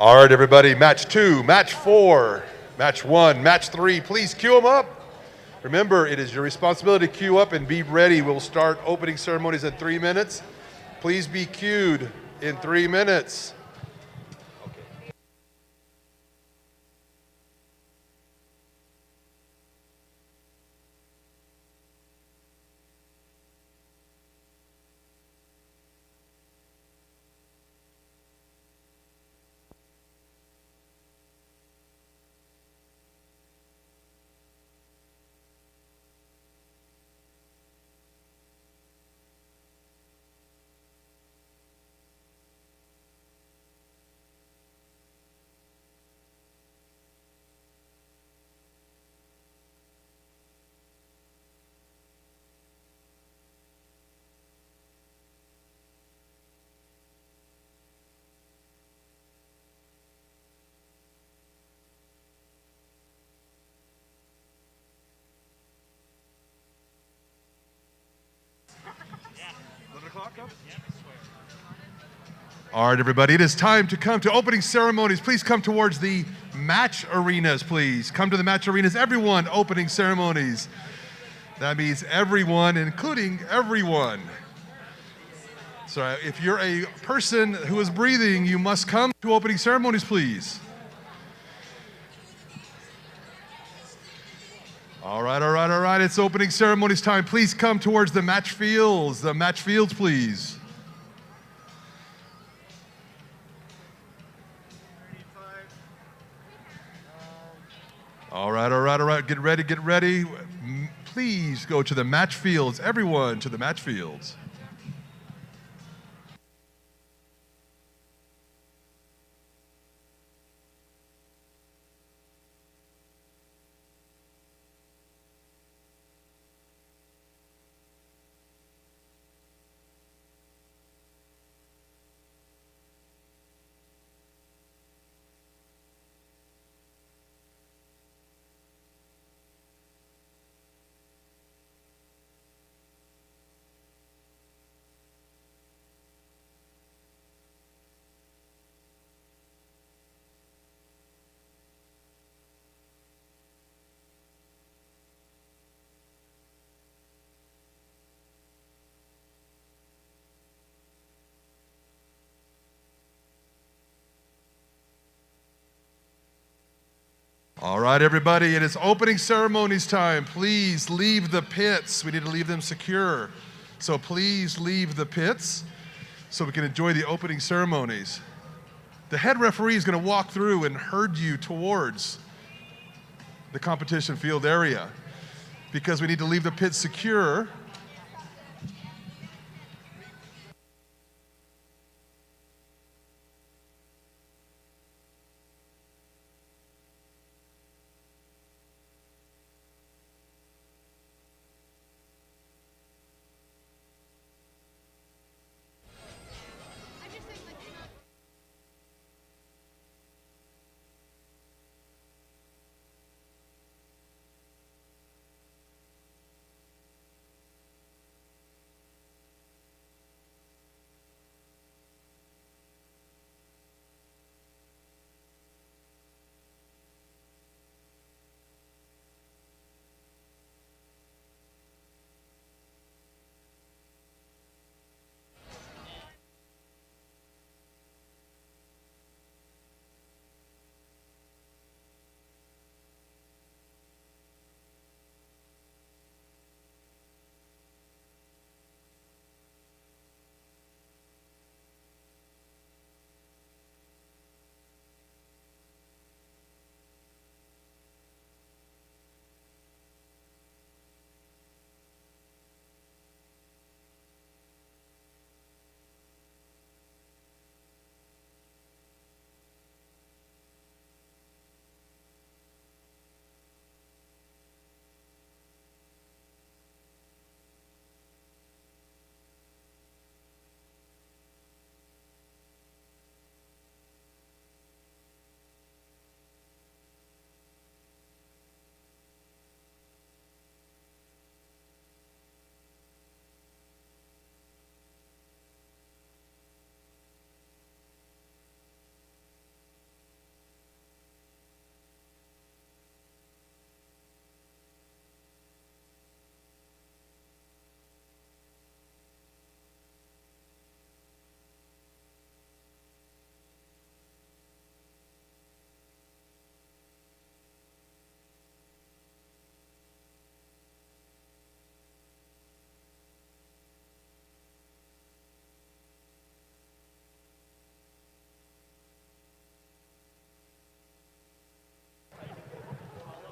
All right, everybody, match 2, match 4, match 1, match 3, please queue them up. Remember, it is your responsibility to queue up and be ready. We'll start opening ceremonies in 3 minutes. Please be queued in 3 minutes. All right, everybody, it is time to come to opening ceremonies. Please come towards the match arenas, please. Come to the match arenas, everyone, opening ceremonies. That means everyone, including everyone. So if you're a person who is breathing, you must come to opening ceremonies, please. All right, it's opening ceremonies time. Please come towards the match fields, please. All right, get ready. Please go to the match fields, everyone to the match fields. All right, everybody, it is opening ceremonies time. Please leave the pits. We need to leave them secure. So please leave the pits so we can enjoy the opening ceremonies. The head referee is going to walk through and herd you towards the competition field area because we need to leave the pits secure.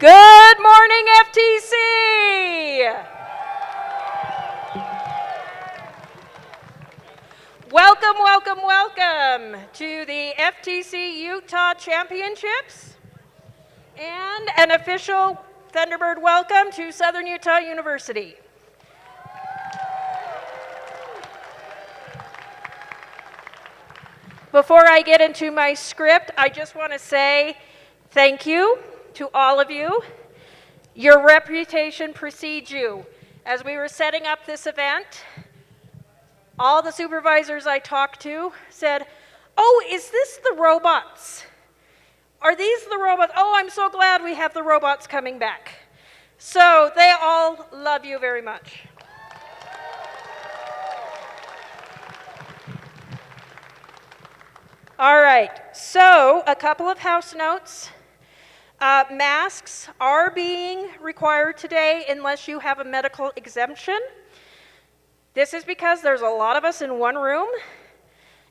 Good morning, FTC! Welcome, welcome, welcome to the FTC Utah Championships and an official Thunderbird welcome to Southern Utah University. Before I get into my script, I just want to say thank you to all of you. Your reputation precedes you. As we were setting up this event, all the supervisors I talked to said, "Oh, is this the robots? Are these the robots? Oh, I'm so glad we have the robots coming back." So they all love you very much. All right, so a couple of house notes. Masks are being required today unless you have a medical exemption. This is because there's a lot of us in one room,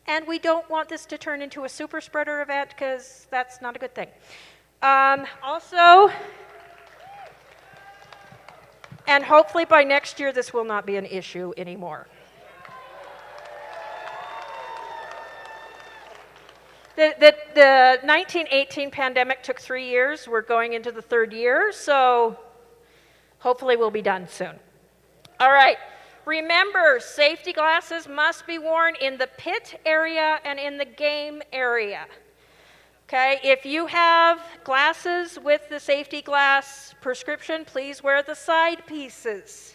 and we don't want this to turn into a super spreader event because that's not a good thing. Also, and hopefully by next year this will not be an issue anymore. The 1918 pandemic took 3 years. We're going into the 3rd year, so hopefully we'll be done soon. All right, remember, safety glasses must be worn in the pit area and in the game area. Okay, if you have glasses with the safety glass prescription, please wear the side pieces.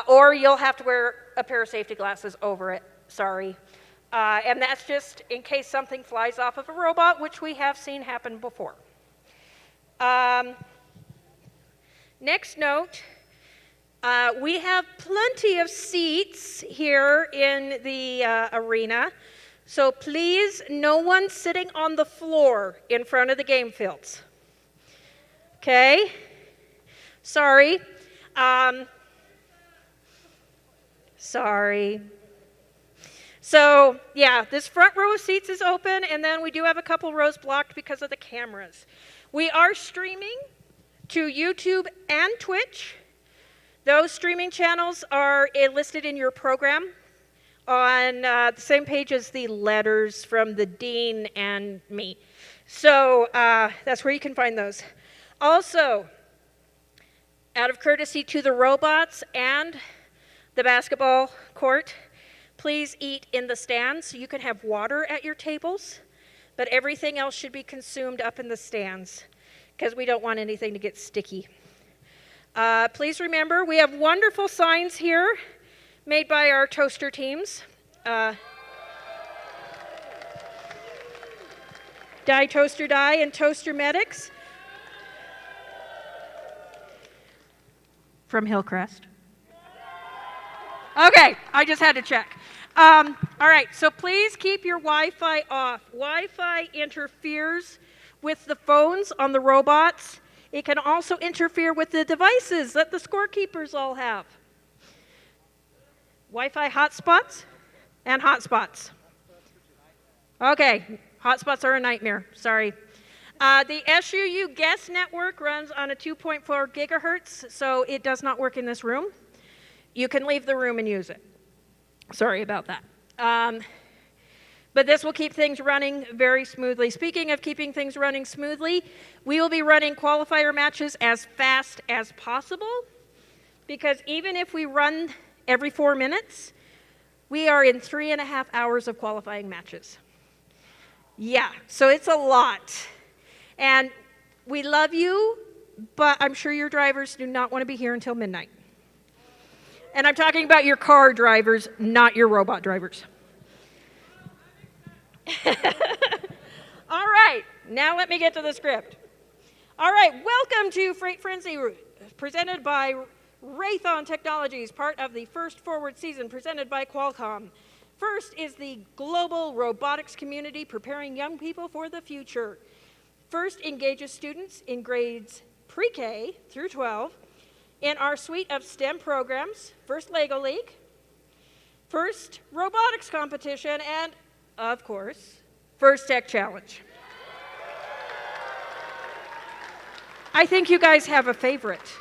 Or you'll have to wear a pair of safety glasses over it, sorry. And that's just in case something flies off of a robot, which we have seen happen before. Next note, we have plenty of seats here in the arena, so please, no one sitting on the floor in front of the game fields. Okay? Sorry. Sorry. So, yeah, this front row of seats is open, and then we do have a couple rows blocked because of the cameras. We are streaming to YouTube and Twitch. Those streaming channels are listed in your program on the same page as the letters from the dean and me. So that's where you can find those. Also, out of courtesy to the robots and the basketball court, please eat in the stands. So you can have water at your tables, but everything else should be consumed up in the stands because we don't want anything to get sticky. Please remember, we have wonderful signs here made by our toaster teams. Die Toaster Die and Toaster Medics from Hillcrest. Okay, I just had to check. All right, so please keep your Wi-Fi off. Wi-Fi interferes with the phones on the robots. It can also interfere with the devices that the scorekeepers all have. Wi-Fi hotspots and hotspots. Okay, hotspots are a nightmare, sorry. The SUU guest network runs on a 2.4 gigahertz, so it does not work in this room. You can leave the room and use it. Sorry about that. But this will keep things running very smoothly. Speaking of keeping things running smoothly, we will be running qualifier matches as fast as possible, because even if we run every 4 minutes, we are in 3.5 hours of qualifying matches. Yeah, so it's a lot. And we love you, but I'm sure your drivers do not want to be here until midnight. And I'm talking about your car drivers, not your robot drivers. All right, now let me get to the script. All right, welcome to Freight Frenzy, presented by Raython Technologies, part of the First Forward season, presented by Qualcomm. First is the global robotics community preparing young people for the future. First engages students in grades pre-K through 12 in our suite of STEM programs, First Lego League, First Robotics Competition, and, of course, First Tech Challenge. I think you guys have a favorite.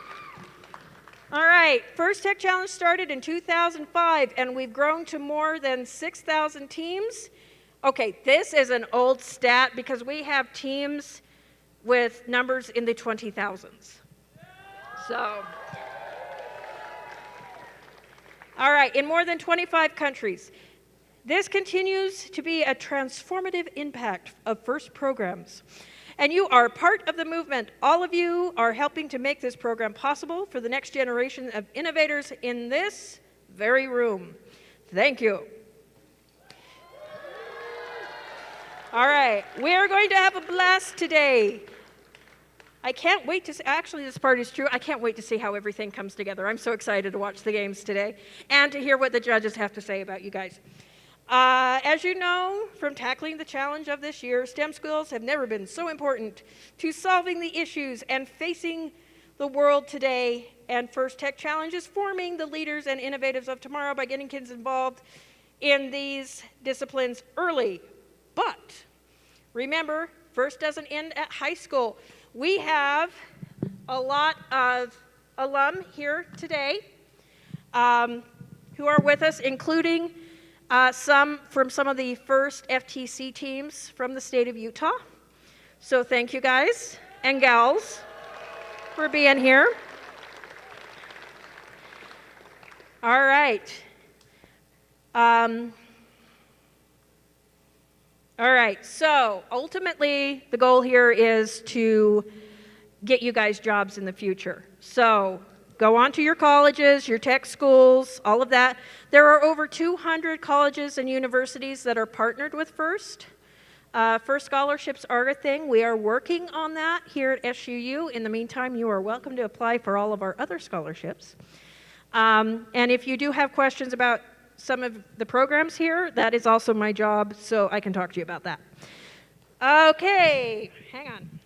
All right, First Tech Challenge started in 2005, and we've grown to more than 6,000 teams. Okay, this is an old stat because we have teams with numbers in the 20,000s. So, all right, in more than 25 countries. This continues to be a transformative impact of FIRST programs. And you are part of the movement. All of you are helping to make this program possible for the next generation of innovators in this very room. Thank you. All right, we are going to have a blast today. I can't wait to see, actually this part is true, I can't wait to see how everything comes together. I'm so excited to watch the games today and to hear what the judges have to say about you guys. As you know from tackling the challenge of this year, STEM skills have never been so important to solving the issues and facing the world today. And First Tech Challenge is forming the leaders and innovators of tomorrow by getting kids involved in these disciplines early. But remember, FIRST doesn't end at high school. We have a lot of alum here today who are with us, including some from some of the FIRST FTC teams from the state of Utah. So thank you guys and gals for being here. All right. All right, so ultimately the goal here is to get you guys jobs in the future. So go on to your colleges, your tech schools, all of that. There are over 200 colleges and universities that are partnered with FIRST. FIRST scholarships are a thing. We are working on that here at SUU. In the meantime, you are welcome to apply for all of our other scholarships. And if you do have questions about some of the programs here, that is also my job, so I can talk to you about that. Okay, hang on.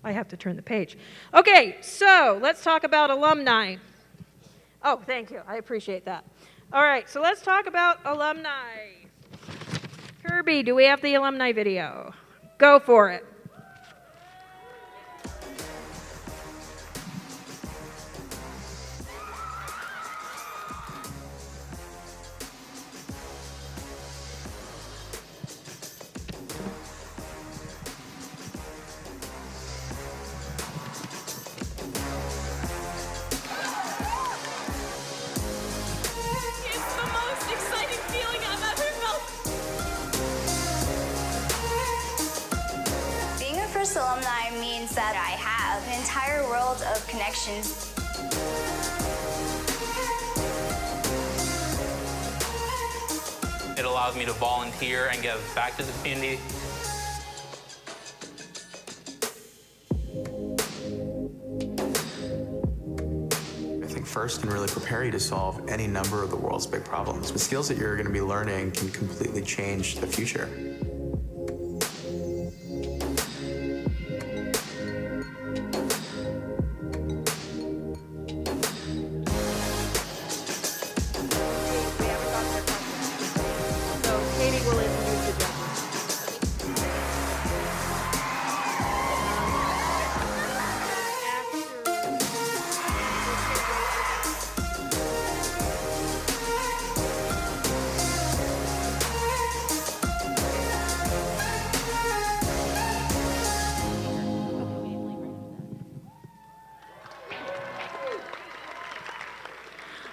I have to turn the page. Okay, so let's talk about alumni. Oh, thank you, I appreciate that. All right, so let's talk about alumni. Kirby, do we have the alumni video? Go for it. Alumni means that I have an entire world of connections. It allows me to volunteer and give back to the community. I think FIRST can really prepare you to solve any number of the world's big problems. The skills that you're going to be learning can completely change the future.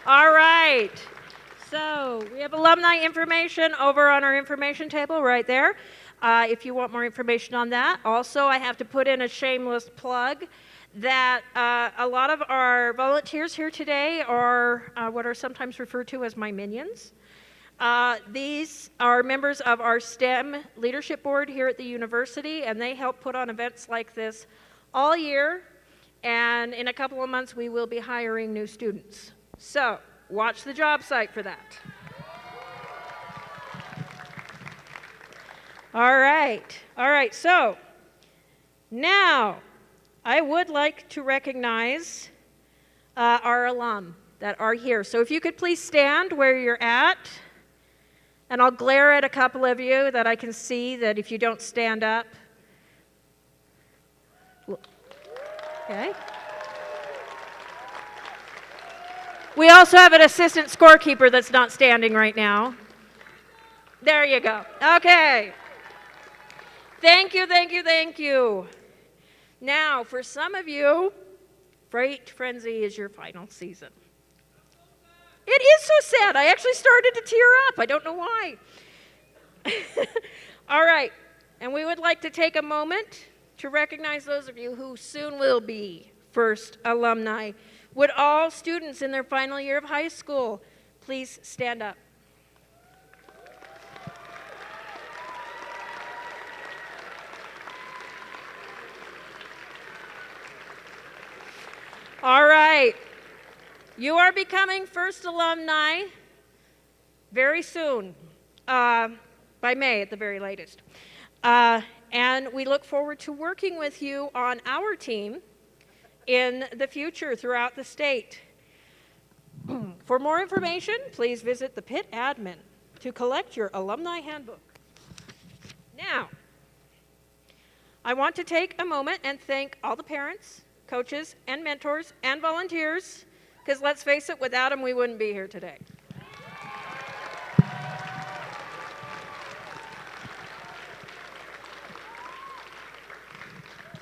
All right, so we have alumni information over on our information table right there. If you want more information on that. Also, I have to put in a shameless plug that a lot of our volunteers here today are what are sometimes referred to as my minions. These are members of our STEM leadership board here at the university, and they help put on events like this all year. And in a couple of months, we will be hiring new students. So watch the job site for that. All right, so now I would like to recognize our alum that are here. So if you could please stand where you're at, and I'll glare at a couple of you that I can see that if you don't stand up. Okay. We also have an assistant scorekeeper that's not standing right now. There you go. Okay. Thank you, thank you, thank you. Now, for some of you, Freight Frenzy is your final season. It is so sad. I actually started to tear up. I don't know why. All right. And we would like to take a moment to recognize those of you who soon will be first alumni. Would all students in their final year of high school please stand up? All right. You are becoming first alumni very soon, by May at the very latest. And we look forward to working with you on our team in the future throughout the state. For more information, please visit the Pitt admin to collect your alumni handbook. Now, I want to take a moment and thank all the parents, coaches, and mentors, and volunteers, because let's face it, without them, we wouldn't be here today.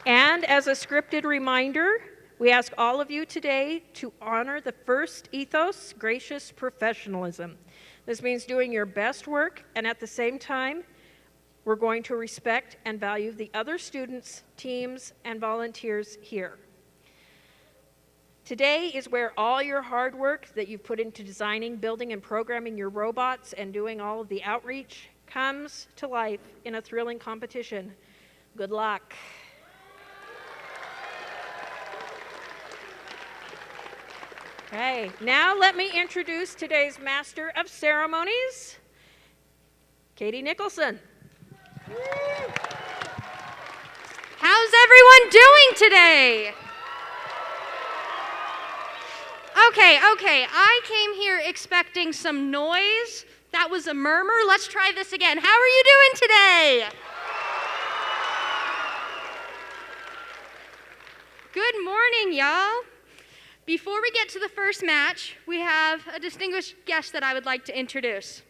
And as a scripted reminder, we ask all of you today to honor the first ethos, gracious professionalism. This means doing your best work, and at the same time, we're going to respect and value the other students, teams, and volunteers here. Today is where all your hard work that you've put into designing, building, and programming your robots and doing all of the outreach comes to life in a thrilling competition. Good luck. Okay, now let me introduce today's Master of Ceremonies, Katie Nicholson. How's everyone doing today? Okay, I came here expecting some noise. That was a murmur. Let's try this again. How are you doing today? Good morning, y'all. Before we get to the first match, we have a distinguished guest that I would like to introduce.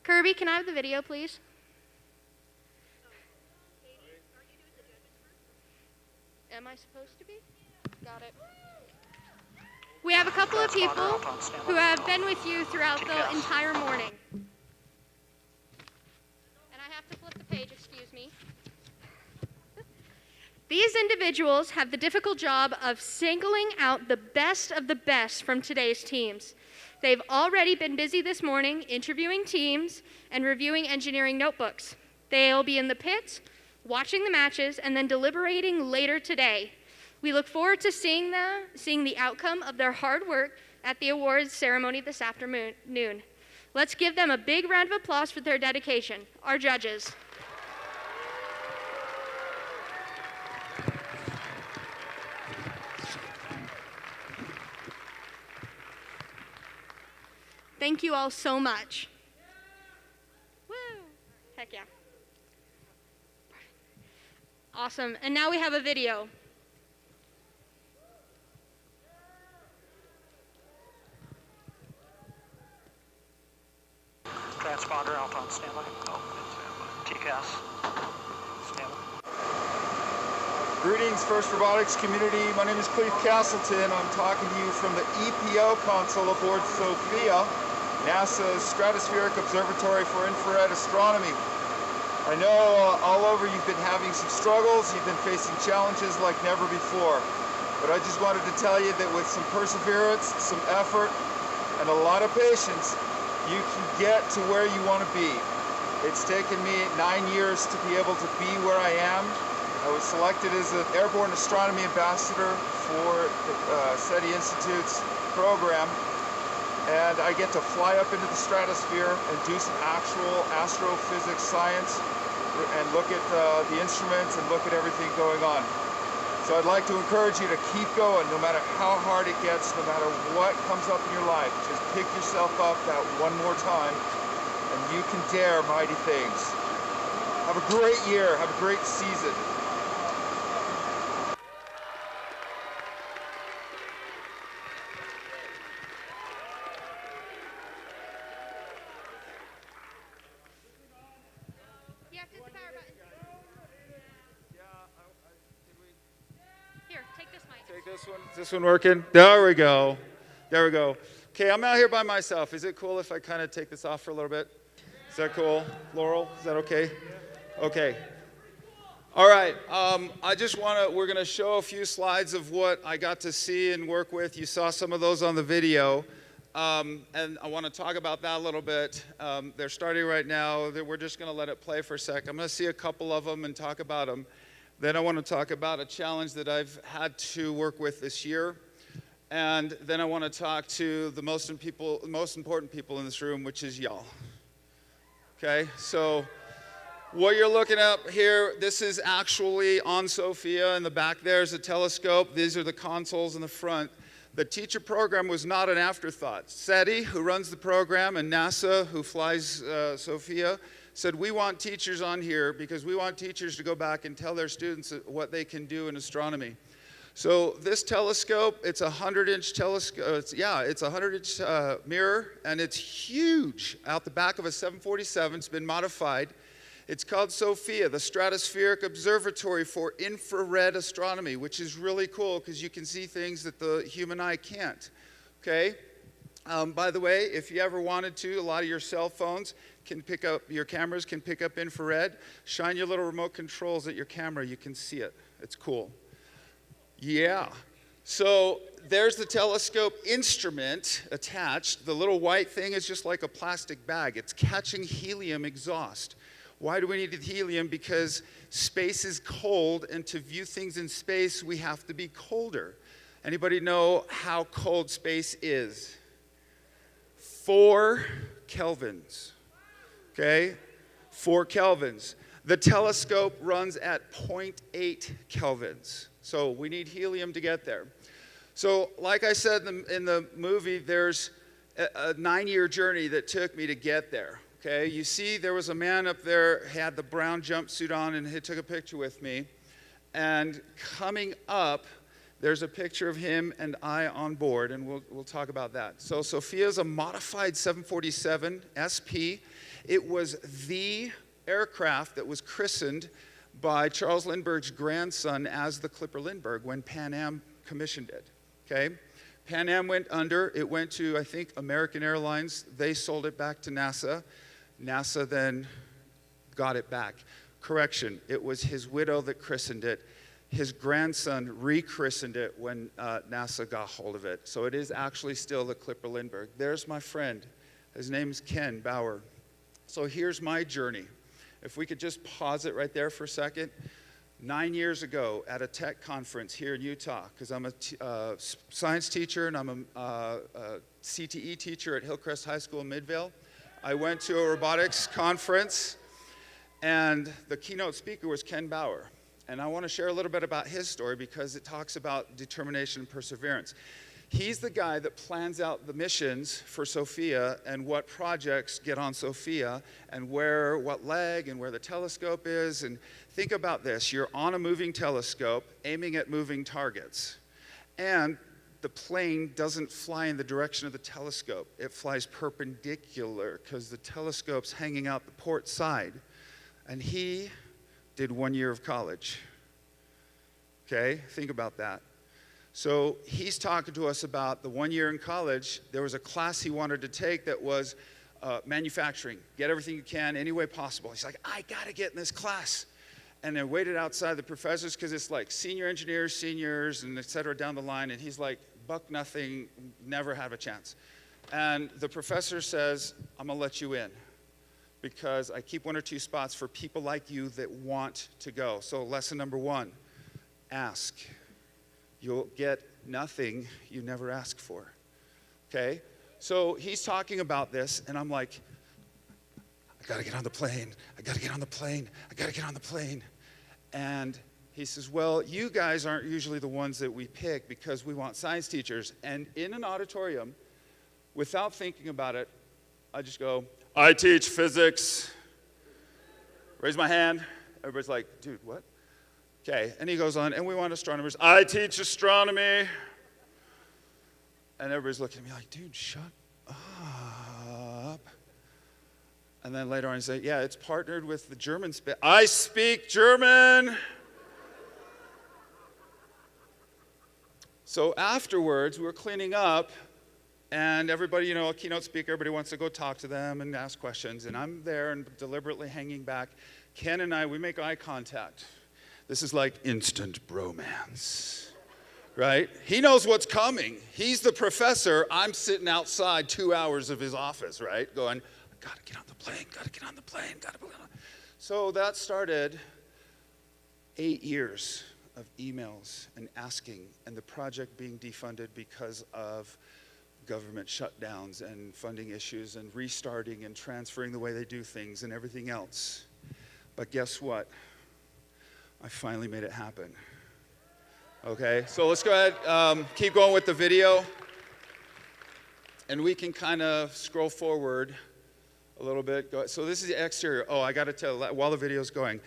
Kirby, can I have the video, please? Am I supposed to be? Got it. We have a couple of people who have been with you throughout the entire morning. And I have to flip the page, excuse me. These individuals have the difficult job of singling out the best of the best from today's teams. They've already been busy this morning interviewing teams and reviewing engineering notebooks. They'll be in the pits, watching the matches, and then deliberating later today. We look forward to seeing the outcome of their hard work at the awards ceremony this afternoon. Let's give them a big round of applause for their dedication. Our judges. Thank you all so much. Woo! Heck yeah. Awesome. And now we have a video. Transponder out on standby. TCAS. Standby. Greetings, First Robotics community. My name is Cleve Castleton. I'm talking to you from the EPO console aboard Sofia, NASA's Stratospheric Observatory for Infrared Astronomy. I know all over you've been having some struggles, you've been facing challenges like never before. But I just wanted to tell you that with some perseverance, some effort, and a lot of patience, you can get to where you want to be. It's taken me 9 years to be able to be where I am. I was selected as an Airborne Astronomy Ambassador for the SETI Institute's program. And I get to fly up into the stratosphere and do some actual astrophysics science and look at the instruments and look at everything going on. So I'd like to encourage you to keep going no matter how hard it gets, no matter what comes up in your life. Just pick yourself up that one more time and you can dare mighty things. Have a great year. Have a great season. You have to hit the power button. Here, take this mic. Take this one. Is this one working? There we go. There we go. Okay, I'm out here by myself. Is it cool if I kind of take this off for a little bit? Is that cool? Laurel, is that okay? Okay. All right. We're going to show a few slides of what I got to see and work with. You saw some of those on the video. And I want to talk about that a little bit. They're starting right now. We're just going to let it play for a sec. I'm going to see a couple of them and talk about them. Then I want to talk about a challenge that I've had to work with this year. And then I want to talk to the most important people in this room, which is y'all. Okay, so what you're looking at here, this is actually on Sofia. In the back there's a telescope. These are the consoles in the front. The teacher program was not an afterthought. SETI, who runs the program, and NASA, who flies Sofia, said, we want teachers on here because we want teachers to go back and tell their students what they can do in astronomy. So this telescope, it's a 100-inch telescope. It's a 100-inch mirror, and it's huge. Out the back of a 747, it's been modified. It's called Sofia, the Stratospheric Observatory for Infrared Astronomy, which is really cool because you can see things that the human eye can't. Okay. By the way, if you ever wanted to, a lot of your cell phones can pick up, your cameras can pick up infrared. Shine your little remote controls at your camera, you can see it. It's cool. Yeah. So there's the telescope instrument attached. The little white thing is just like a plastic bag. It's catching helium exhaust. Why do we need helium? Because space is cold, and to view things in space, we have to be colder. Anybody know how cold space is? 4 kelvins. Okay? 4 kelvins. The telescope runs at 0.8 kelvins. So we need helium to get there. So like I said in the movie, there's a 9-year journey that took me to get there. Okay, you see there was a man up there, had the brown jumpsuit on, and he took a picture with me. And coming up, there's a picture of him and I on board, and we'll talk about that. So Sofia's a modified 747 SP. It was the aircraft that was christened by Charles Lindbergh's grandson as the Clipper Lindbergh when Pan Am commissioned it. Okay, Pan Am went under. It went to, I think, American Airlines. They sold it back to NASA. NASA then got it back. Correction, it was his widow that christened it. His grandson rechristened it when NASA got hold of it. So it is actually still the Clipper Lindbergh. There's my friend. His name's Ken Bauer. So here's my journey. If we could just pause it right there for a second. 9 years ago at a tech conference here in Utah, because I'm a science teacher and I'm a CTE teacher at Hillcrest High School in Midvale. I went to a robotics conference, and the keynote speaker was Ken Bauer. And I want to share a little bit about his story because it talks about determination and perseverance. He's the guy that plans out the missions for Sofia and what projects get on Sofia and what leg and where the telescope is. And think about this. You're on a moving telescope aiming at moving targets. And the plane doesn't fly in the direction of the telescope. It flies perpendicular because the telescope's hanging out the port side. And he did 1 year of college. Okay, think about that. So he's talking to us about the 1 year in college. There was a class he wanted to take that was manufacturing. Get everything you can any way possible. He's like, I got to get in this class. And they waited outside the professors because it's like senior engineers, seniors, and et cetera down the line. And he's like, buck nothing, never have a chance. And the professor says, I'm going to let you in because I keep 1 or 2 spots for people like you that want to go. So lesson number 1, ask. You'll get nothing you never ask for. Okay? So he's talking about this, and I'm like, I got to get on the plane. I got to get on the plane. I got to get on the plane. And he says, well, you guys aren't usually the ones that we pick because we want science teachers. And in an auditorium, without thinking about it, I just go, I teach physics. Raise my hand. Everybody's like, dude, what? Okay, and he goes on, and we want astronomers. I teach astronomy. And everybody's looking at me like, dude, shut up. And then later on he say, yeah, it's partnered with the German space. I speak German. So afterwards, we were cleaning up, and everybody, a keynote speaker, everybody wants to go talk to them and ask questions. And I'm there and deliberately hanging back. Ken and I, we make eye contact. This is like instant bromance, right? He knows what's coming. He's the professor. I'm sitting outside 2 hours of his office, right? Going, gotta get on the plane, gotta get on the plane, gotta get on. So that started 8 years of emails and asking, and the project being defunded because of government shutdowns and funding issues and restarting and transferring the way they do things and everything else. But guess what? I finally made it happen. Okay, so let's go ahead, keep going with the video. And we can kind of scroll forward a little bit. So this is the exterior. Oh, I got to tell, while the video's going.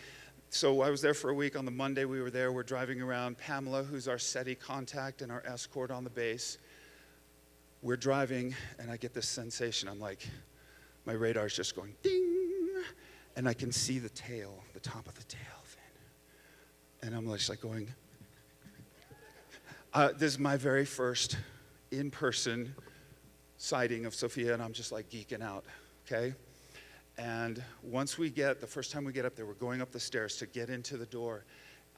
So I was there for a week. On the Monday we were there. We're driving around. Pamela, who's our SETI contact and our escort on the base. We're driving, and I get this sensation. I'm like, my radar's just going ding, and I can see the tail, the top of the tail fin. And I'm just like going, this is my very first in-person sighting of Sofia, and I'm just like geeking out, okay? And once the first time we get up there, we're going up the stairs to get into the door.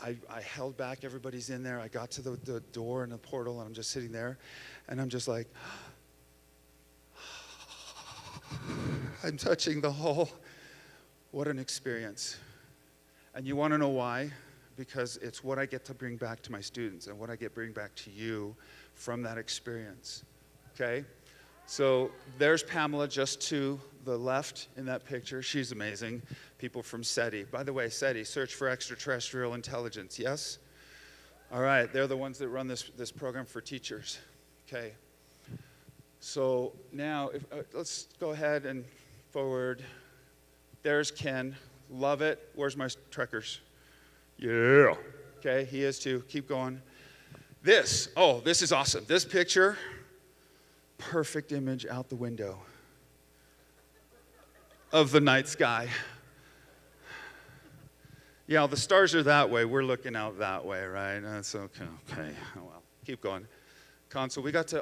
I held back, everybody's in there. I got to the door and the portal, and I'm just sitting there, and I'm just like, I'm touching the hull. What an experience. And you want to know why? Because it's what I get to bring back to my students and what I get to bring back to you from that experience, okay? So there's Pamela just to the left in that picture. She's amazing. People from SETI. By the way, SETI, Search for Extraterrestrial Intelligence, yes? All right, they're the ones that run this program for teachers, okay? So now, let's go ahead and forward. There's Ken. Love it. Where's my trekkers? Yeah. Okay, he is too. Keep going. This is awesome. This picture, perfect image out the window of the night sky. Yeah, the stars are that way. We're looking out that way, right? That's okay. Okay. Oh, well, keep going. Console. We got to,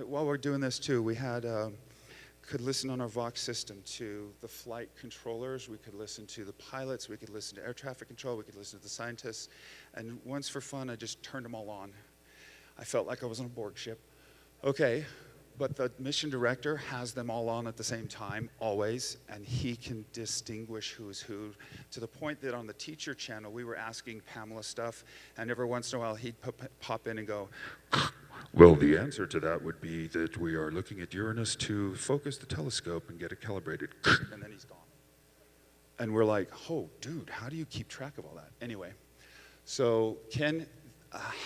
while we're doing this too, we had, could listen on our Vox system to the flight controllers. We could listen to the pilots. We could listen to air traffic control. We could listen to the scientists. And once for fun, I just turned them all on. I felt like I was on a Borg ship. Okay. But the mission director has them all on at the same time, always, and he can distinguish who's who, to the point that on the teacher channel, we were asking Pamela stuff, and every once in a while, he'd pop in and go, well, the answer to that would be that we are looking at Uranus to focus the telescope and get it calibrated, and then he's gone. And we're like, oh, dude, how do you keep track of all that? Anyway, so Ken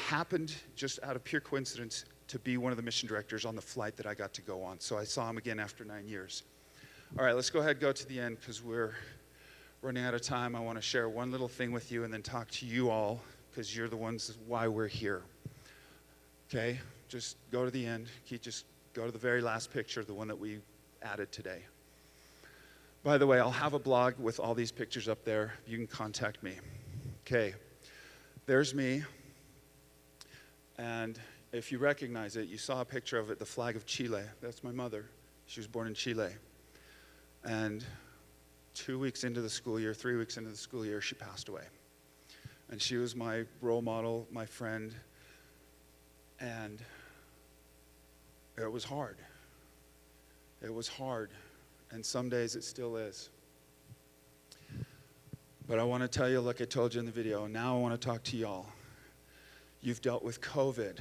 happened, just out of pure coincidence, to be one of the mission directors on the flight that I got to go on. So I saw him again after 9 years. All right, let's go ahead and go to the end because we're running out of time. I want to share one little thing with you and then talk to you all because you're the ones why we're here. Okay, just go to the end. Just go to the very last picture, the one that we added today. By the way, I'll have a blog with all these pictures up there. You can contact me. Okay, there's me. And if you recognize it, you saw a picture of it, the flag of Chile. That's my mother. She was born in Chile. And 2 weeks into the school year, 3 weeks into the school year, she passed away. And she was my role model, my friend. And it was hard. It was hard. And some days it still is. But I want to tell you, like I told you in the video, now I want to talk to y'all. You've dealt with COVID.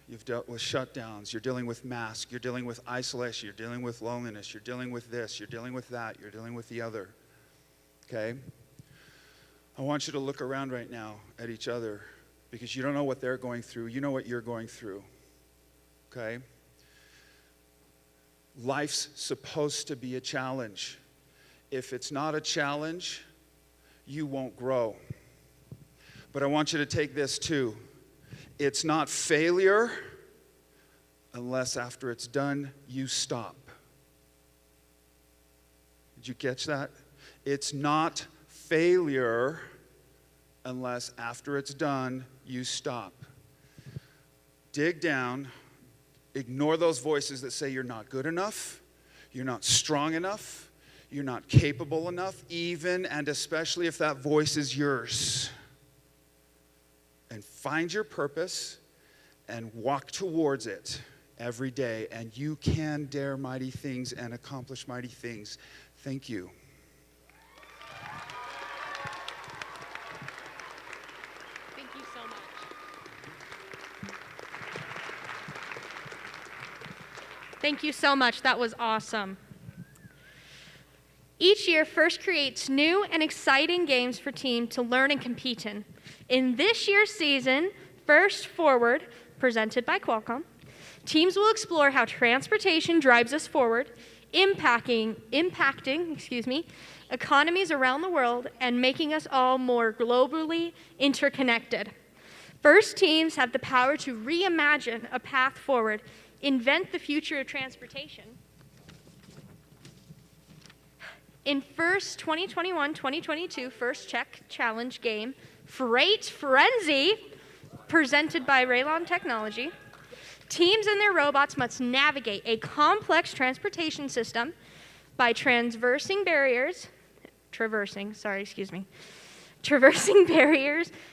You've dealt with shutdowns. You're dealing with masks. You're dealing with isolation. You're dealing with loneliness. You're dealing with this. You're dealing with that. You're dealing with the other. Okay? I want you to look around right now at each other because you don't know what they're going through. You know what you're going through. Okay? Life's supposed to be a challenge. If it's not a challenge, you won't grow. But I want you to take this too. It's not failure unless after it's done, you stop. Did you catch that? It's not failure unless after it's done, you stop. Dig down, ignore those voices that say you're not good enough, you're not strong enough, you're not capable enough, even and especially if that voice is yours. And find your purpose and walk towards it every day, and you can dare mighty things and accomplish mighty things. Thank you. Thank you so much. Thank you so much. That was awesome. Each year, FIRST creates new and exciting games for teams to learn and compete in. In this year's season, FIRST Forward, presented by Qualcomm, teams will explore how transportation drives us forward, impacting economies around the world and making us all more globally interconnected. FIRST teams have the power to reimagine a path forward, invent the future of transportation. In FIRST 2021-2022 FIRST Check Challenge game, Freight Frenzy, presented by Raylon Technology, teams and their robots must navigate a complex transportation system by traversing barriers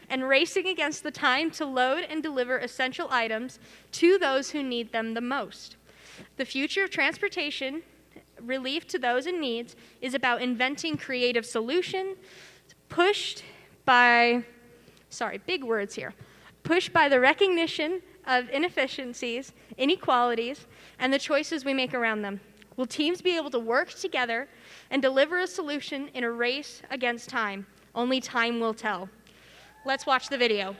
and racing against the time to load and deliver essential items to those who need them the most. The future of transportation, relief to those in need, is about inventing creative solutions pushed by the recognition of inefficiencies, inequalities, and the choices we make around them. Will teams be able to work together and deliver a solution in a race against time? Only time will tell. Let's watch the video.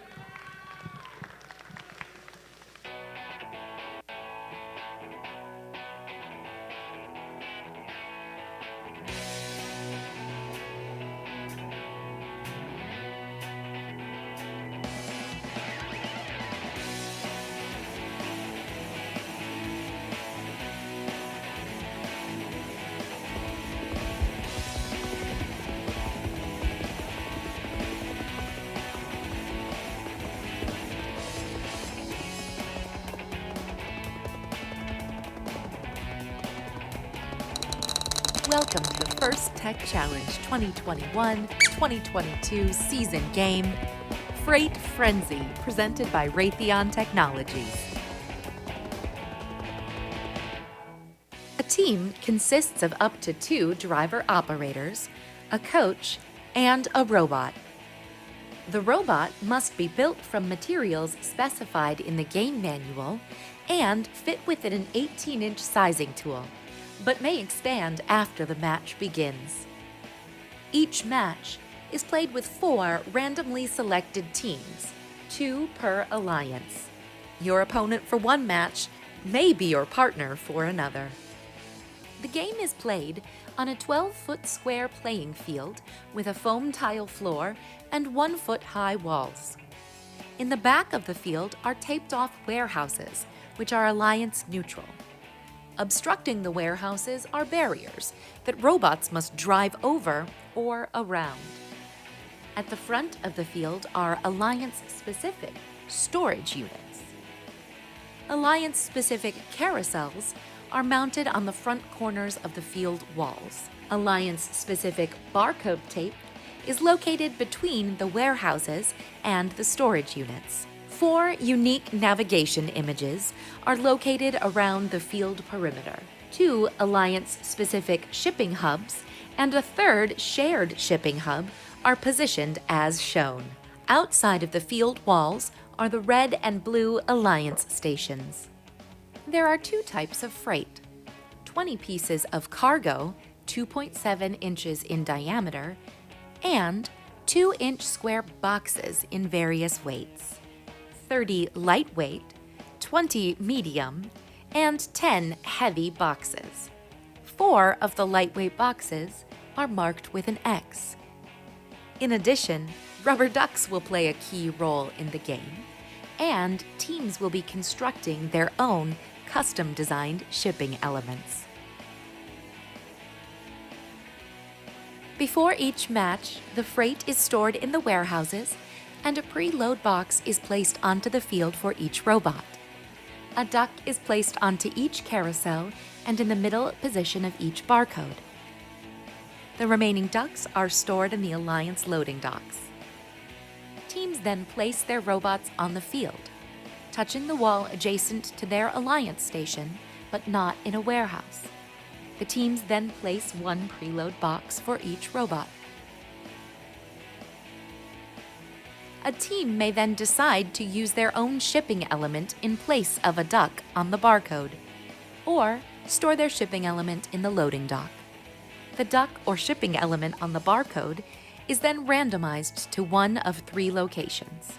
Welcome to the FIRST Tech Challenge 2021-2022 season game, Freight Frenzy, presented by Raytheon Technologies. A team consists of up to 2 driver-operators, a coach, and a robot. The robot must be built from materials specified in the game manual and fit within an 18-inch sizing tool, but may expand after the match begins. Each match is played with 4 randomly selected teams, 2 per alliance. Your opponent for one match may be your partner for another. The game is played on a 12-foot square playing field with a foam tile floor and 1-foot-high walls. In the back of the field are taped-off warehouses, which are alliance neutral. Obstructing the warehouses are barriers that robots must drive over or around. At the front of the field are Alliance-specific storage units. Alliance-specific carousels are mounted on the front corners of the field walls. Alliance-specific barcode tape is located between the warehouses and the storage units. 4 unique navigation images are located around the field perimeter. 2 Alliance-specific shipping hubs and a 3rd shared shipping hub are positioned as shown. Outside of the field walls are the red and blue Alliance stations. There are 2 types of freight: 20 pieces of cargo, 2.7 inches in diameter, and 2-inch square boxes in various weights. 30 lightweight, 20 medium, and 10 heavy boxes. 4 of the lightweight boxes are marked with an X. In addition, rubber ducks will play a key role in the game, and teams will be constructing their own custom-designed shipping elements. Before each match, the freight is stored in the warehouses, and a preload box is placed onto the field for each robot. A duck is placed onto each carousel and in the middle position of each barcode. The remaining ducks are stored in the Alliance loading docks. Teams then place their robots on the field, touching the wall adjacent to their Alliance station, but not in a warehouse. The teams then place one preload box for each robot. A team may then decide to use their own shipping element in place of a duck on the barcode, or store their shipping element in the loading dock. The duck or shipping element on the barcode is then randomized to one of 3 locations.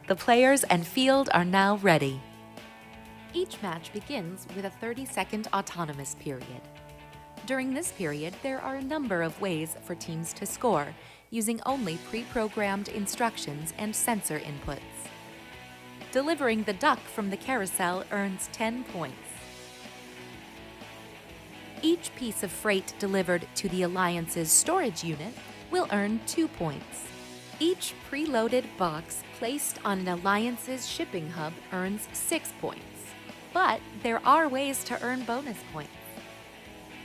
The players and field are now ready. Each match begins with a 30-second autonomous period. During this period, there are a number of ways for teams to score, using only pre-programmed instructions and sensor inputs. Delivering the duck from the carousel earns 10 points. Each piece of freight delivered to the Alliance's storage unit will earn 2 points. Each preloaded box placed on an Alliance's shipping hub earns 6 points. But there are ways to earn bonus points.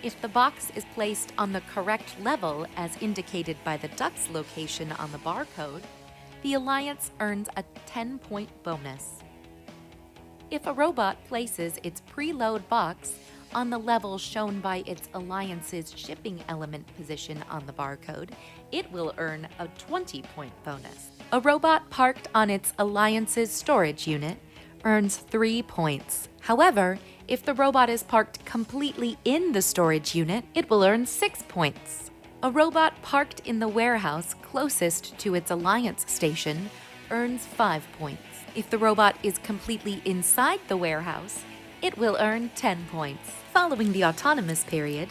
If the box is placed on the correct level as indicated by the duck's location on the barcode, the Alliance earns a 10-point bonus. If a robot places its preload box on the level shown by its Alliance's shipping element position on the barcode, it will earn a 20-point bonus. A robot parked on its Alliance's storage unit earns 3 points. However, if the robot is parked completely in the storage unit, it will earn 6 points. A robot parked in the warehouse closest to its Alliance station earns 5 points. If the robot is completely inside the warehouse, it will earn 10 points. Following the autonomous period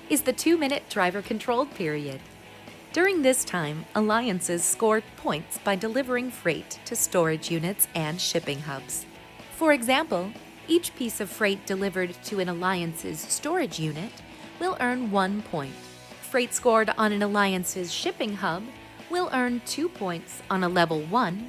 is the 2-minute driver-controlled period. During this time, Alliances score points by delivering freight to storage units and shipping hubs. For example, each piece of freight delivered to an Alliance's storage unit will earn 1 point. Freight scored on an Alliance's shipping hub will earn 2 points on a level 1,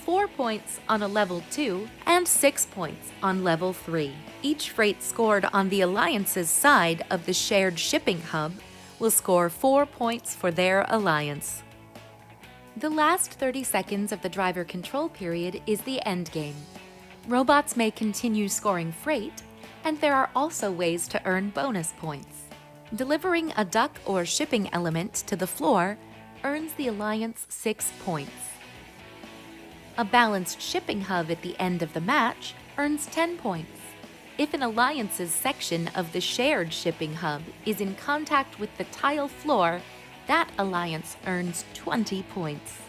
4 points on a level 2, and 6 points on level 3. Each freight scored on the Alliance's side of the shared shipping hub will score 4 points for their Alliance. The last 30 seconds of the driver control period is the end game. Robots may continue scoring freight, and there are also ways to earn bonus points. Delivering a duck or shipping element to the floor earns the Alliance 6 points. A balanced shipping hub at the end of the match earns 10 points. If an Alliance's section of the shared shipping hub is in contact with the tile floor, that Alliance earns 20 points.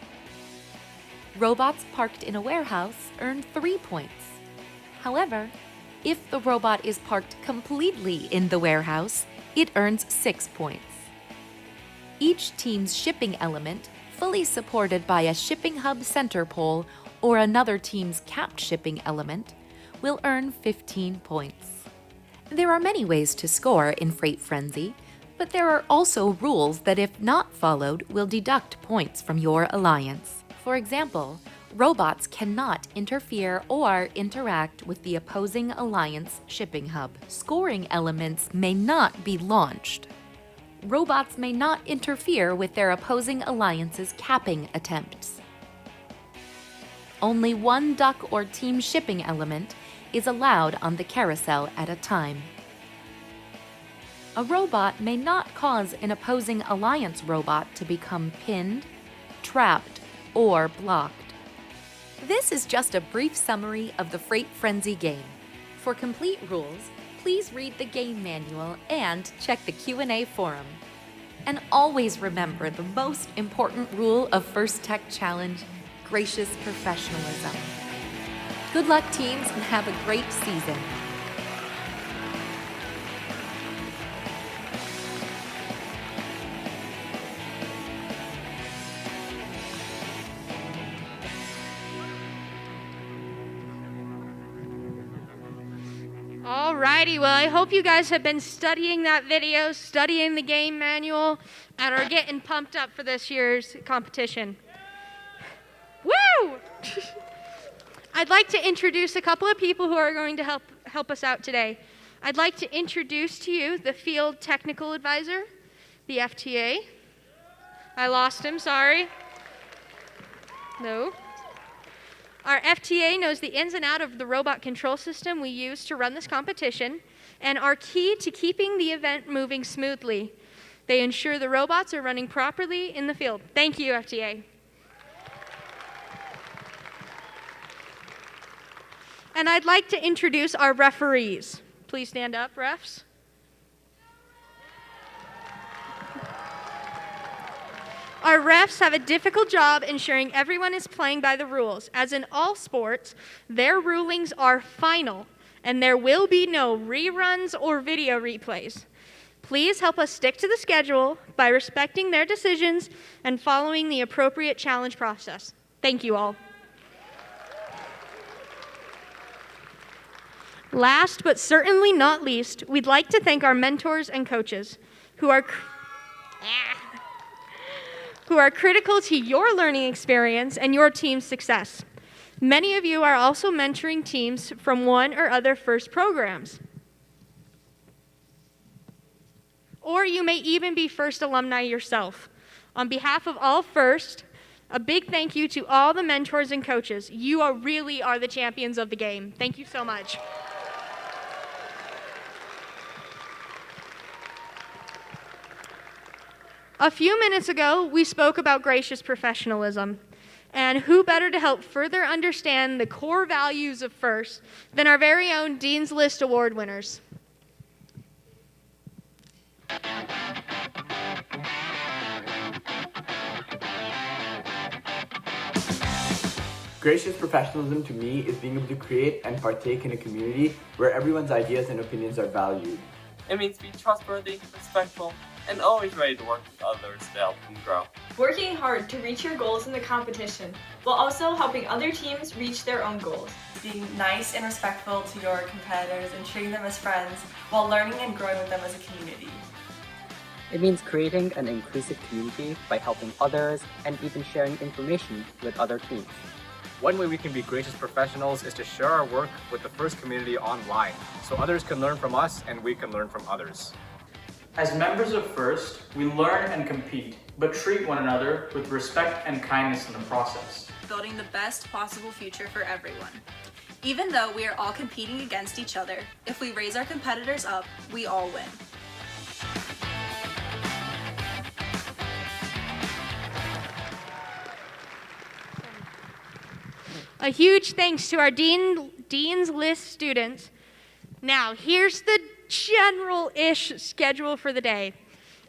Robots parked in a warehouse earn 3 points. However, if the robot is parked completely in the warehouse, it earns 6 points. Each team's shipping element, fully supported by a shipping hub center pole or another team's capped shipping element, will earn 15 points. There are many ways to score in Freight Frenzy, but there are also rules that, if not followed, will deduct points from your Alliance. For example, robots cannot interfere or interact with the opposing Alliance shipping hub. Scoring elements may not be launched. Robots may not interfere with their opposing Alliance's capping attempts. Only one duck or team shipping element is allowed on the carousel at a time. A robot may not cause an opposing Alliance robot to become pinned, trapped, or blocked. This is just a brief summary of the Freight Frenzy game. For complete rules, please read the game manual and check the Q&A forum. And always remember the most important rule of First Tech Challenge: gracious professionalism. Good luck, teams, and have a great season. Alrighty, well, I hope you guys have been studying that video, studying the game manual, and are getting pumped up for this year's competition. Woo! I'd like to introduce a couple of people who are going to help us out today. I'd like to introduce to you the Field Technical Advisor, the FTA. I lost him, sorry. No. Our FTA knows the ins and outs of the robot control system we use to run this competition and are key to keeping the event moving smoothly. They ensure the robots are running properly in the field. Thank you, FTA. And I'd like to introduce our referees. Please stand up, refs. Our refs have a difficult job ensuring everyone is playing by the rules. As in all sports, their rulings are final, and there will be no reruns or video replays. Please help us stick to the schedule by respecting their decisions and following the appropriate challenge process. Thank you all. Last but certainly not least, we'd like to thank our mentors and coaches who are critical to your learning experience and your team's success. Many of you are also mentoring teams from one or other FIRST programs. Or you may even be FIRST alumni yourself. On behalf of all FIRST, a big thank you to all the mentors and coaches. You really are the champions of the game. Thank you so much. A few minutes ago, we spoke about gracious professionalism, and who better to help further understand the core values of FIRST than our very own Dean's List Award winners. Gracious professionalism to me is being able to create and partake in a community where everyone's ideas and opinions are valued. It means being trustworthy, respectful, and always ready to work with others to help them grow. Working hard to reach your goals in the competition, while also helping other teams reach their own goals. Being nice and respectful to your competitors and treating them as friends, while learning and growing with them as a community. It means creating an inclusive community by helping others and even sharing information with other teams. One way we can be gracious professionals is to share our work with the FIRST community online, so others can learn from us and we can learn from others. As members of FIRST, we learn and compete, but treat one another with respect and kindness in the process. Building the best possible future for everyone. Even though we are all competing against each other, if we raise our competitors up, we all win. A huge thanks to our Dean's List students. Now, here's the general-ish schedule for the day.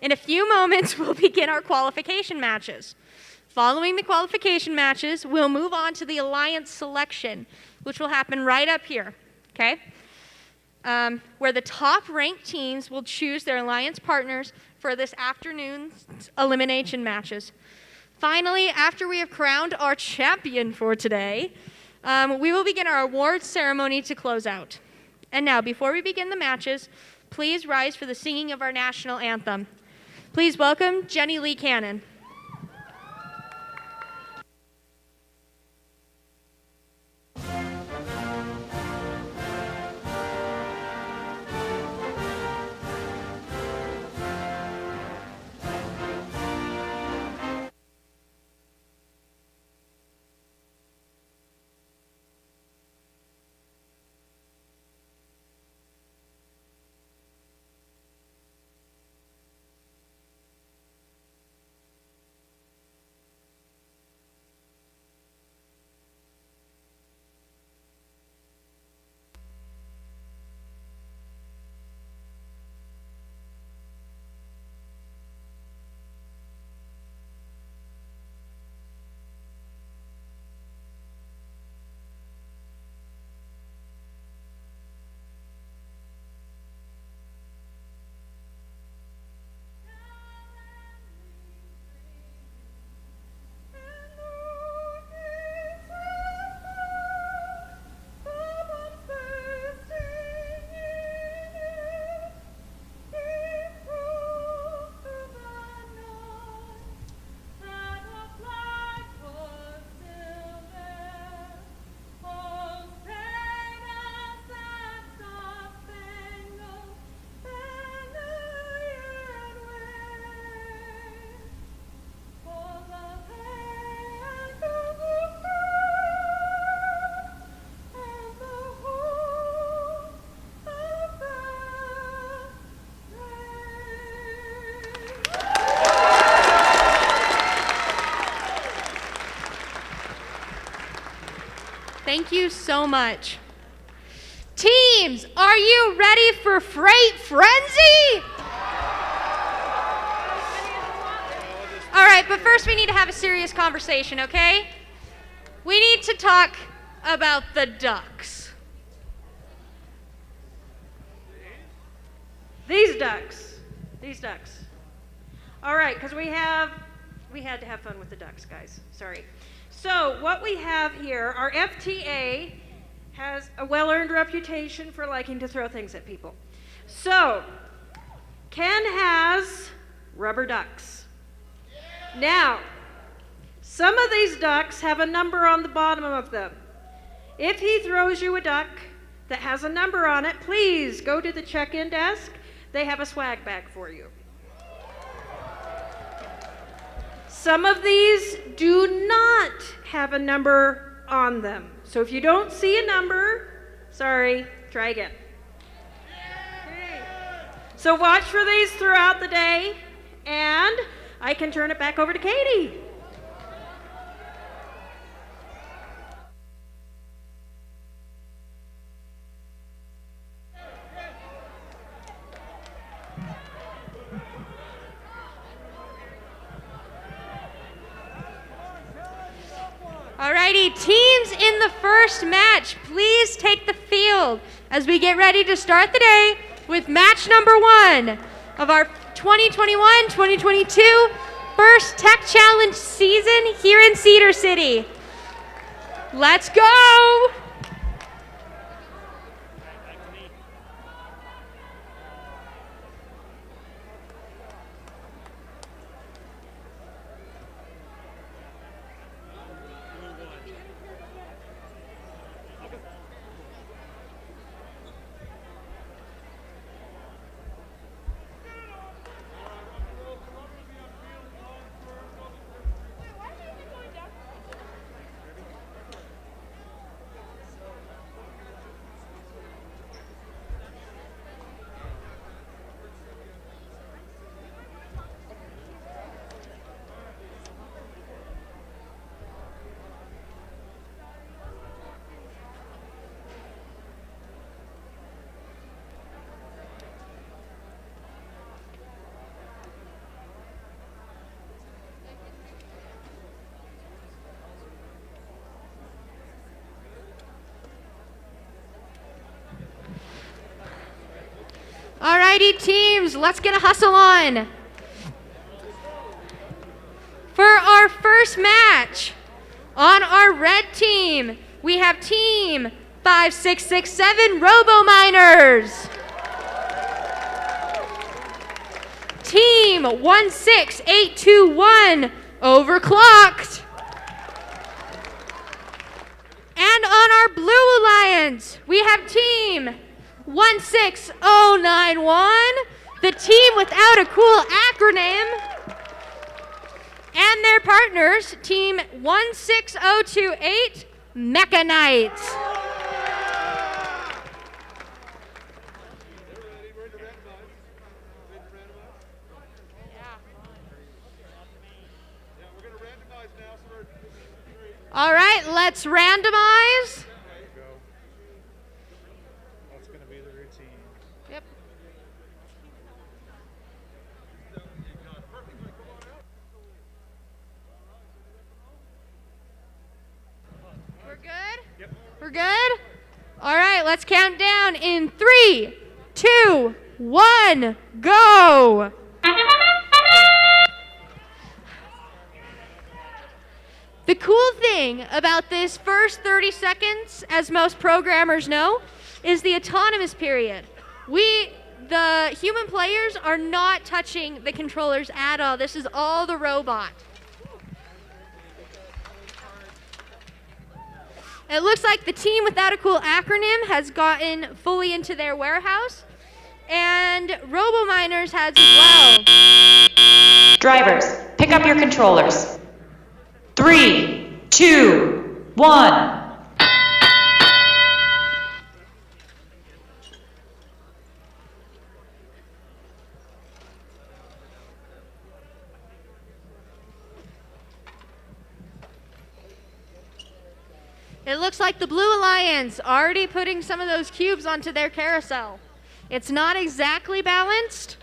In a few moments, we'll begin our qualification matches. Following the qualification matches, we'll move on to the alliance selection, which will happen right up here, okay? Where the top-ranked teams will choose their alliance partners for this afternoon's elimination matches. Finally, after we have crowned our champion for today, we will begin our awards ceremony to close out. And now, before we begin the matches, please rise for the singing of our national anthem. Please welcome Jenny Lee Cannon. Thank you so much. Teams, are you ready for Freight Frenzy? All right, but first we need to have a serious conversation, okay? We need to talk about the ducks. These ducks. All right, because we had to have fun with the ducks, guys. Sorry. So what we have here, our FTA has a well-earned reputation for liking to throw things at people. So Ken has rubber ducks. Now, some of these ducks have a number on the bottom of them. If he throws you a duck that has a number on it, please go to the check-in desk. They have a swag bag for you. Some of these do not have a number on them. So if you don't see a number, sorry, try again. Okay. So watch for these throughout the day, and I can turn it back over to Katie. Alrighty, teams in the first match, please take the field as we get ready to start the day with match number 1 of our 2021-2022 first Tech Challenge season here in Cedar City. Let's go! Alrighty, teams, let's get a hustle on. For our first match, on our red team, we have Team 5667 Robo-Miners. Team 16821 Overclocked. And on our blue alliance, we have Team 16091, the team without a cool acronym, and their partners, Team 16028, Mecha Knights. All right, let's randomize. That's going to be the routine. Yep. We're good? Yep. We're good? All right, let's count down in 3, 2, 1, go. The cool thing about this first 30 seconds, as most programmers know, is the autonomous period. The human players, are not touching the controllers at all. This is all the robot. It looks like the team without a cool acronym has gotten fully into their warehouse, and Robo-Miners has as well. Drivers, pick up your controllers. 3, 2, 1. It looks like the Blue Alliance already putting some of those cubes onto their carousel. It's not exactly balanced.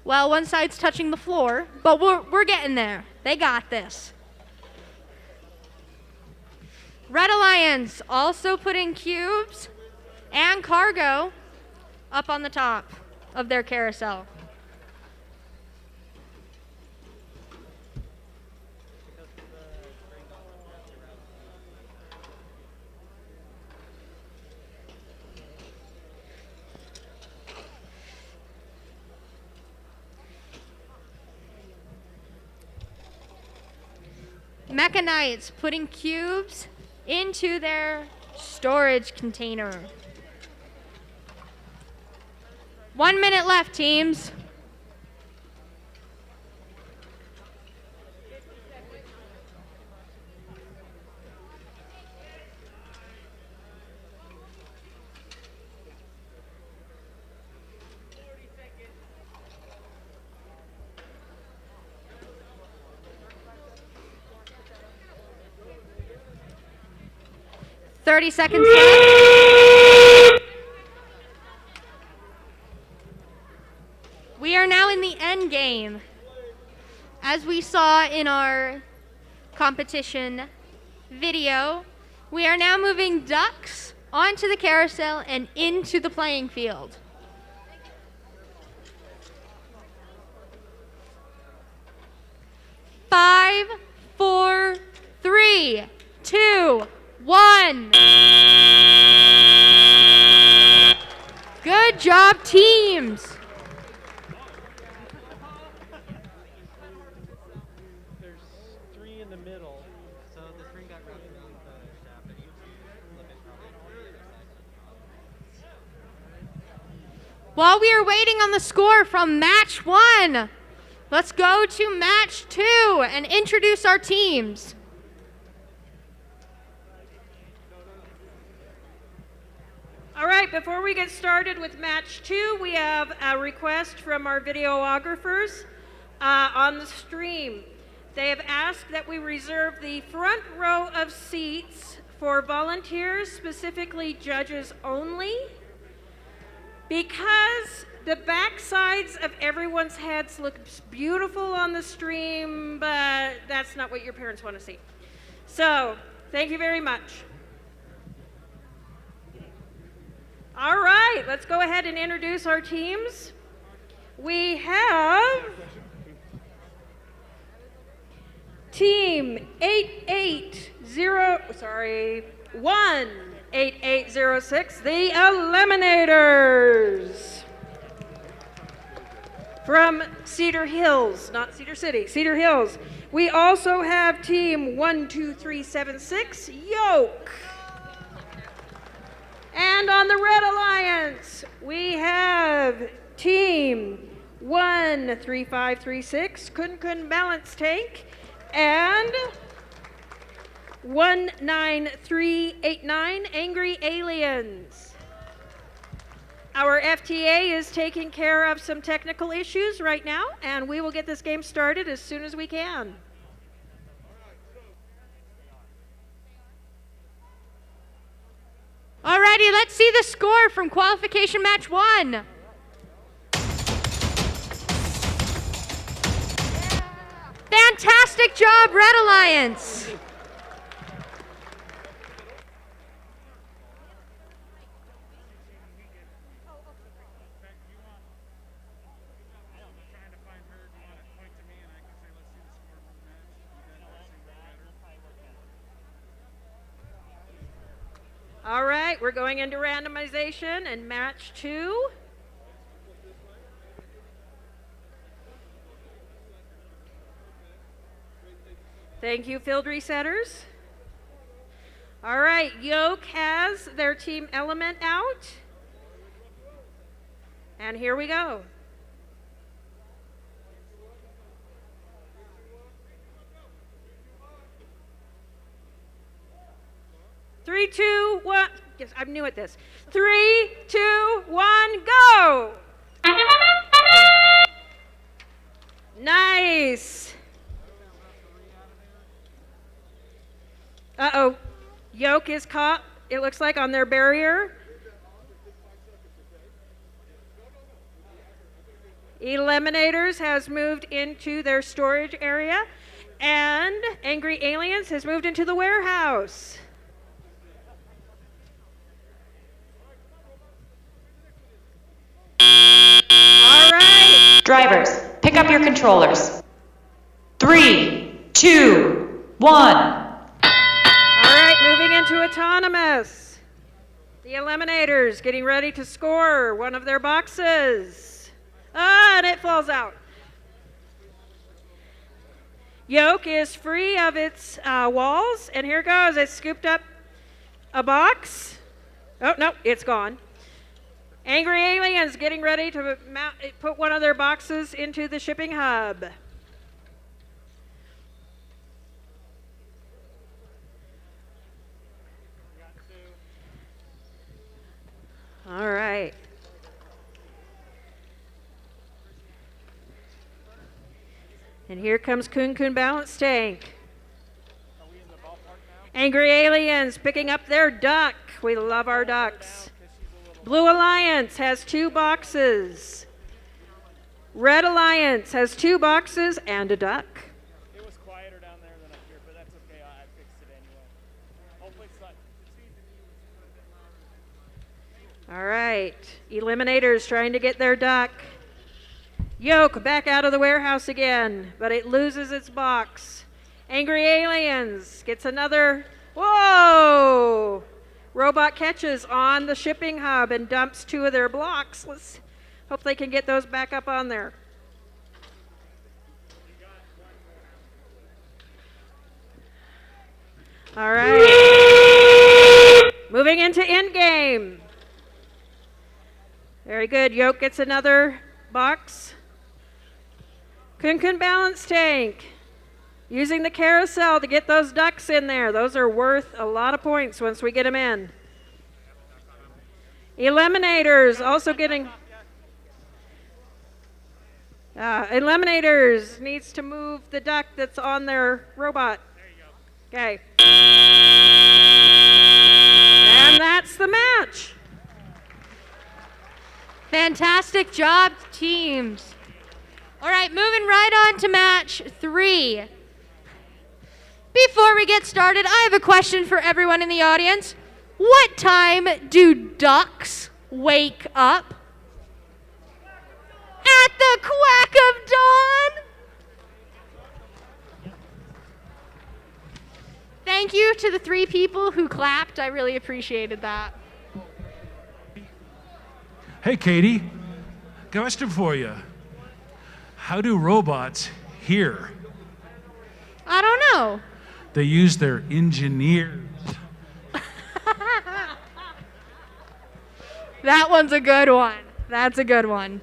Well, one side's touching the floor, but we're getting there. They got this. Red Alliance also putting cubes and cargo up on the top of their carousel. Mechanites putting cubes into their storage container. 1 minute left, teams. Seconds left. We are now in the end game. As we saw in our competition video, we are now moving ducks onto the carousel and into the playing field. Five, 4, 3, 2, 1. Good job, teams. There's 3 in the middle, so the 3 got wrapped around the shaft. And you flip it probably. While we are waiting on the score from match 1, let's go to match 2 and introduce our teams. All right, before we get started with match 2, we have a request from our videographers on the stream. They have asked that we reserve the front row of seats for volunteers, specifically judges only, because the back sides of everyone's heads look beautiful on the stream, but that's not what your parents want to see. So, thank you very much. All right, let's go ahead and introduce our teams. We have team 18806, the Eliminators. From Cedar Hills, not Cedar City, Cedar Hills. We also have team 12376, Yoke. And on the Red Alliance, we have team 13536, Kun Kun Balance Tank, and 19389, Angry Aliens. Our FTA is taking care of some technical issues right now, and we will get this game started as soon as we can. Alrighty, let's see the score from qualification match 1. Fantastic job, Red Alliance. All right, we're going into randomization and match 2. Thank you, field resetters. All right, Yoke has their team element out. And here we go. 3, 2, 1. Yes, I'm new at this. 3, 2, 1, go! Nice. Uh-oh. Yoke is caught, it looks like, on their barrier. Eliminators has moved into their storage area, and Angry Aliens has moved into the warehouse. All right. Drivers, pick up your controllers. 3, 2, 1. All right, moving into autonomous. The Eliminators getting ready to score one of their boxes. Ah, and it falls out. Yoke is free of its walls, and here goes. It scooped up a box. Oh, no, it's gone. Angry Aliens getting ready to put one of their boxes into the shipping hub. All right. And here comes Kun Kun Balance Tank. Angry Aliens picking up their duck. We love our ducks. Blue Alliance has 2 boxes. Red Alliance has 2 boxes and a duck. It was quieter down there than up here, but that's okay. I fixed it anyway. Hopefully it's not. All right. Eliminators trying to get their duck. Yoke back out of the warehouse again, but it loses its box. Angry Aliens gets another. Whoa! Robot catches on the shipping hub and dumps 2 of their blocks. Let's hope they can get those back up on there. All right. Moving into endgame. Very good. Yoke gets another box. Kun Kun Balance Tank. Using the carousel to get those ducks in there. Those are worth a lot of points once we get them in. Eliminators also getting... Eliminators needs to move the duck that's on their robot. Okay. And that's the match. Fantastic job, teams. All right, moving right on to match 3. Before we get started, I have a question for everyone in the audience. What time do ducks wake up? At the quack of dawn. Thank you to the 3 people who clapped. I really appreciated that. Hey, Katie, question for you. How do robots hear? I don't know. They use their engineers. That one's a good one. That's a good one.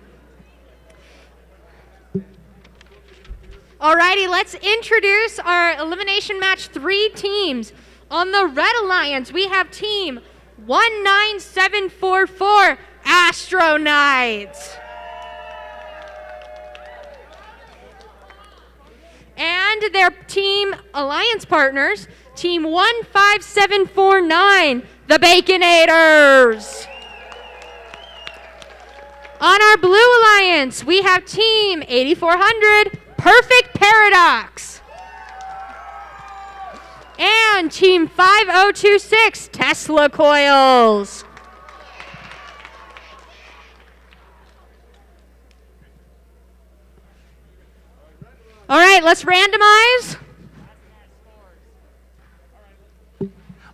Alrighty, let's introduce our elimination match 3 teams. On the Red Alliance, we have team 19744 Astro Knights. And their team alliance partners, team 15749, the Baconators. On our Blue Alliance, we have team 8400, Perfect Paradox. And team 5026, Tesla Coils. All right, let's randomize.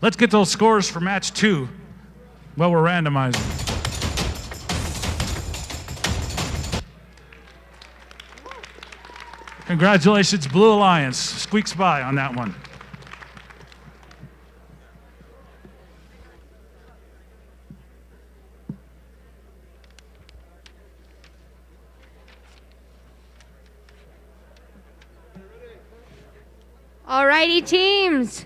Let's get those scores for match 2 while we're randomizing. Congratulations, Blue Alliance. Squeaks by on that one. Alrighty, teams.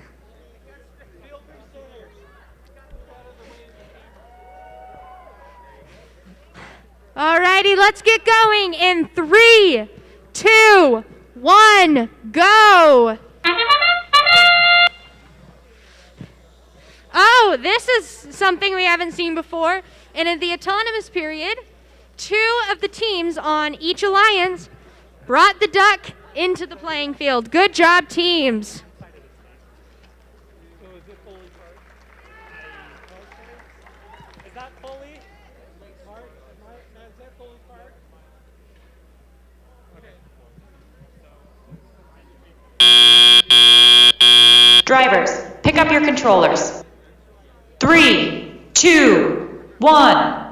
Alrighty, let's get going in 3, 2, 1, go. Oh, this is something we haven't seen before. And in the autonomous period, 2 of the teams on each alliance brought the duck into the playing field. Good job, teams. Is that Foley Park? Is that Foley Park? Okay. Drivers, pick up your controllers. 3, 2, 1.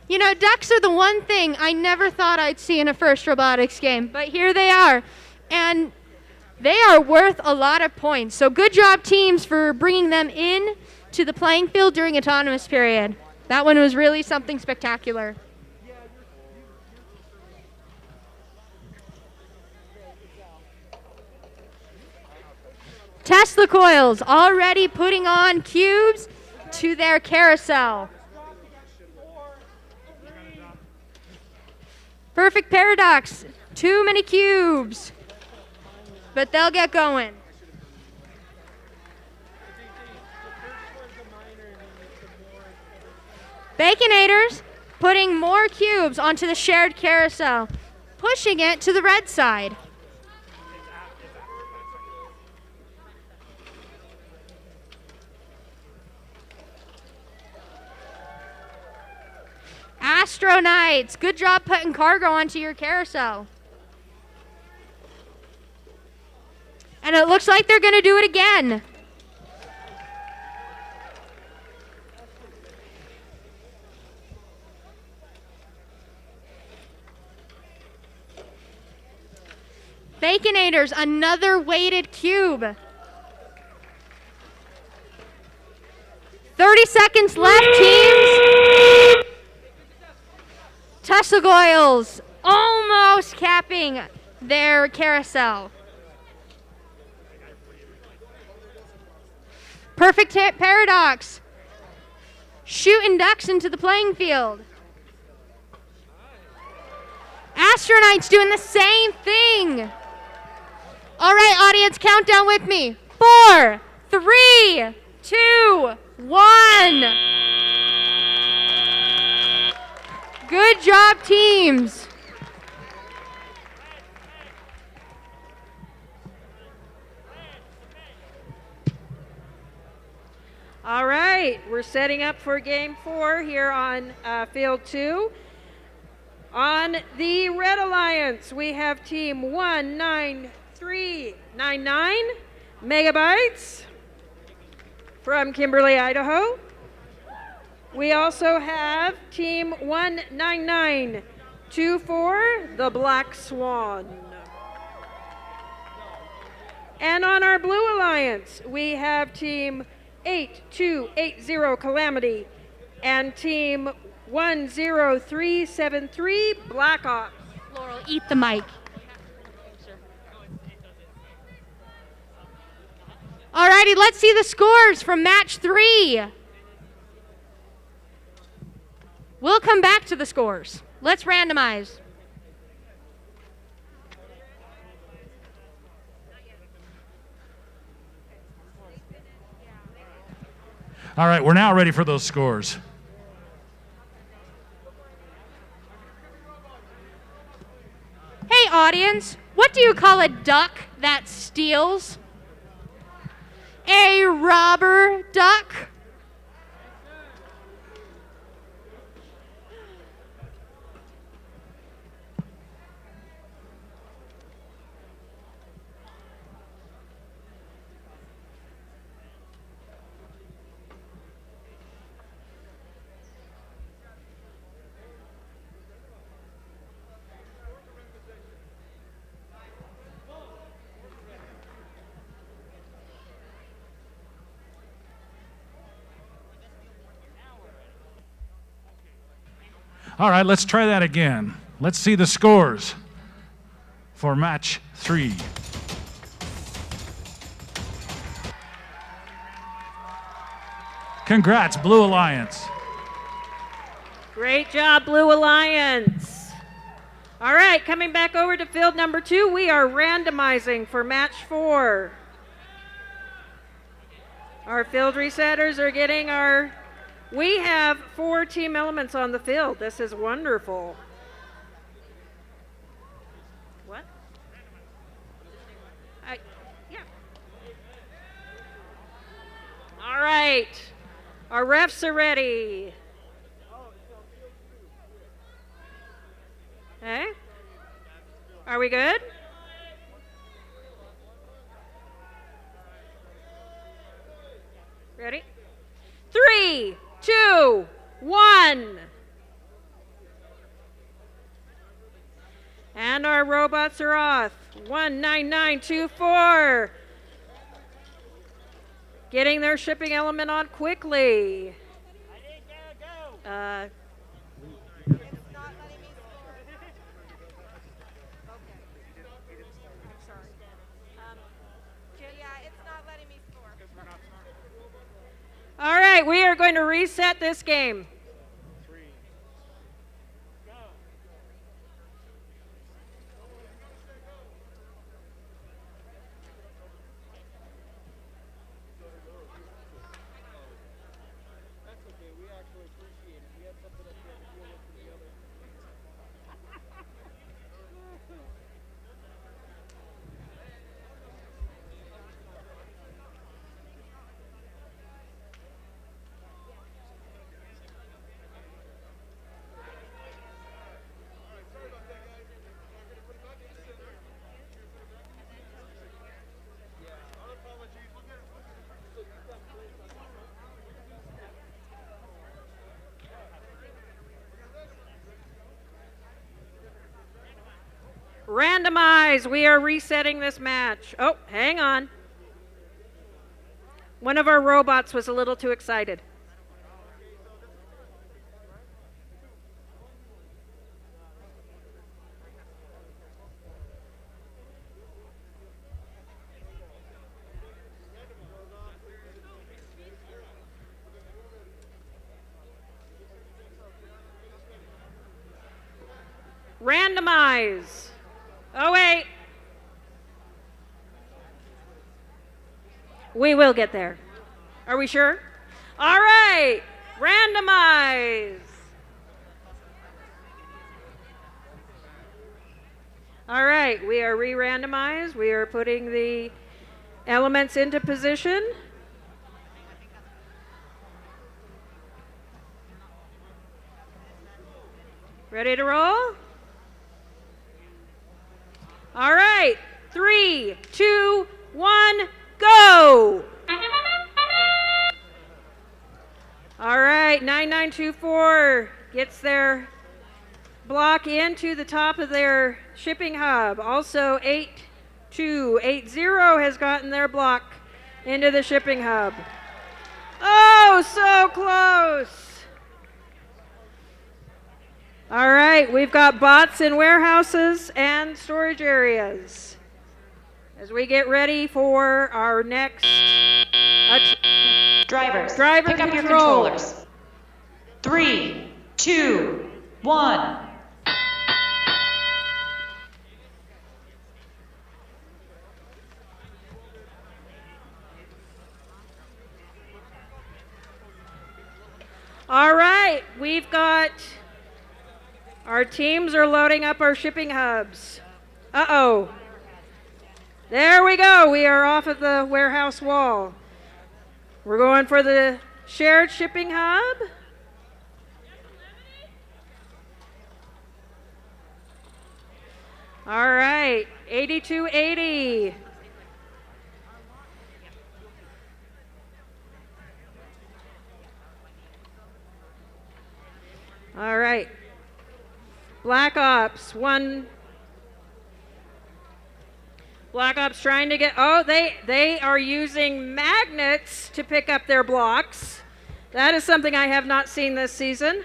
You know, ducks are the one thing I never thought I'd see in a FIRST robotics game, but here they are. And they are worth a lot of points. So good job, teams, for bringing them in to the playing field during autonomous period. That one was really something spectacular. Tesla coils already putting on cubes to their carousel. Perfect paradox. Too many cubes. But they'll get going. Baconators putting more cubes onto the shared carousel, pushing it to the red side. Astronauts, good job putting cargo onto your carousel. And it looks like they're going to do it again. Baconators, another weighted cube. 30 seconds left, teams. Tesla coils almost capping their carousel. Perfect paradox. Shooting ducks into the playing field. Astronauts doing the same thing. All right, audience, count down with me. 4, 3, 2, 1. Good job, teams. All right, we're setting up for game 4 here on field 2. On the Red Alliance, we have team 19399 megabytes from Kimberly, Idaho. We also have team 19924, the Black Swan. And on our Blue Alliance, we have team 8280 Calamity and team 10373 Black Ops. Laurel, eat the mic. Alrighty, let's see the scores from match 3. We'll come back to the scores. Let's randomize. All right, we're now ready for those scores. Hey, audience, what do you call a duck that steals? A robber duck? All right, let's try that again. Let's see the scores for match 3. Congrats, Blue Alliance. Great job, Blue Alliance. All right, coming back over to field number 2, we are randomizing for match 4. Our field resetters are getting our... We have 4 team elements on the field. This is wonderful. What? Yeah. All right. Our refs are ready. Okay. Are we good? Ready? 3, 2, 1. And our robots are off. 19924. Getting their shipping element on quickly. All right, we are going to reset this game. Randomize. We are resetting this match. Oh, hang on. One of our robots was a little too excited. Randomize. Oh, wait. We will get there. Are we sure? All right. Randomize. All right. We are re-randomized. We are putting the elements into position. Ready to roll? All right, 3, 2, 1, go! All right, 9924 gets their block into the top of their shipping hub. Also, 8280 has gotten their block into the shipping hub. Oh, so close! All right, we've got bots in warehouses and storage areas as we get ready for our next Drivers, driver pick up your control. controllers. 3, 2, 1. All right, we've got... Our teams are loading up our shipping hubs. Uh-oh. There we go. We are off of the warehouse wall. We're going for the shared shipping hub. All right, 8280. All right. Black Ops, one. Black Ops trying to get, oh, they are using magnets to pick up their blocks. That is something I have not seen this season.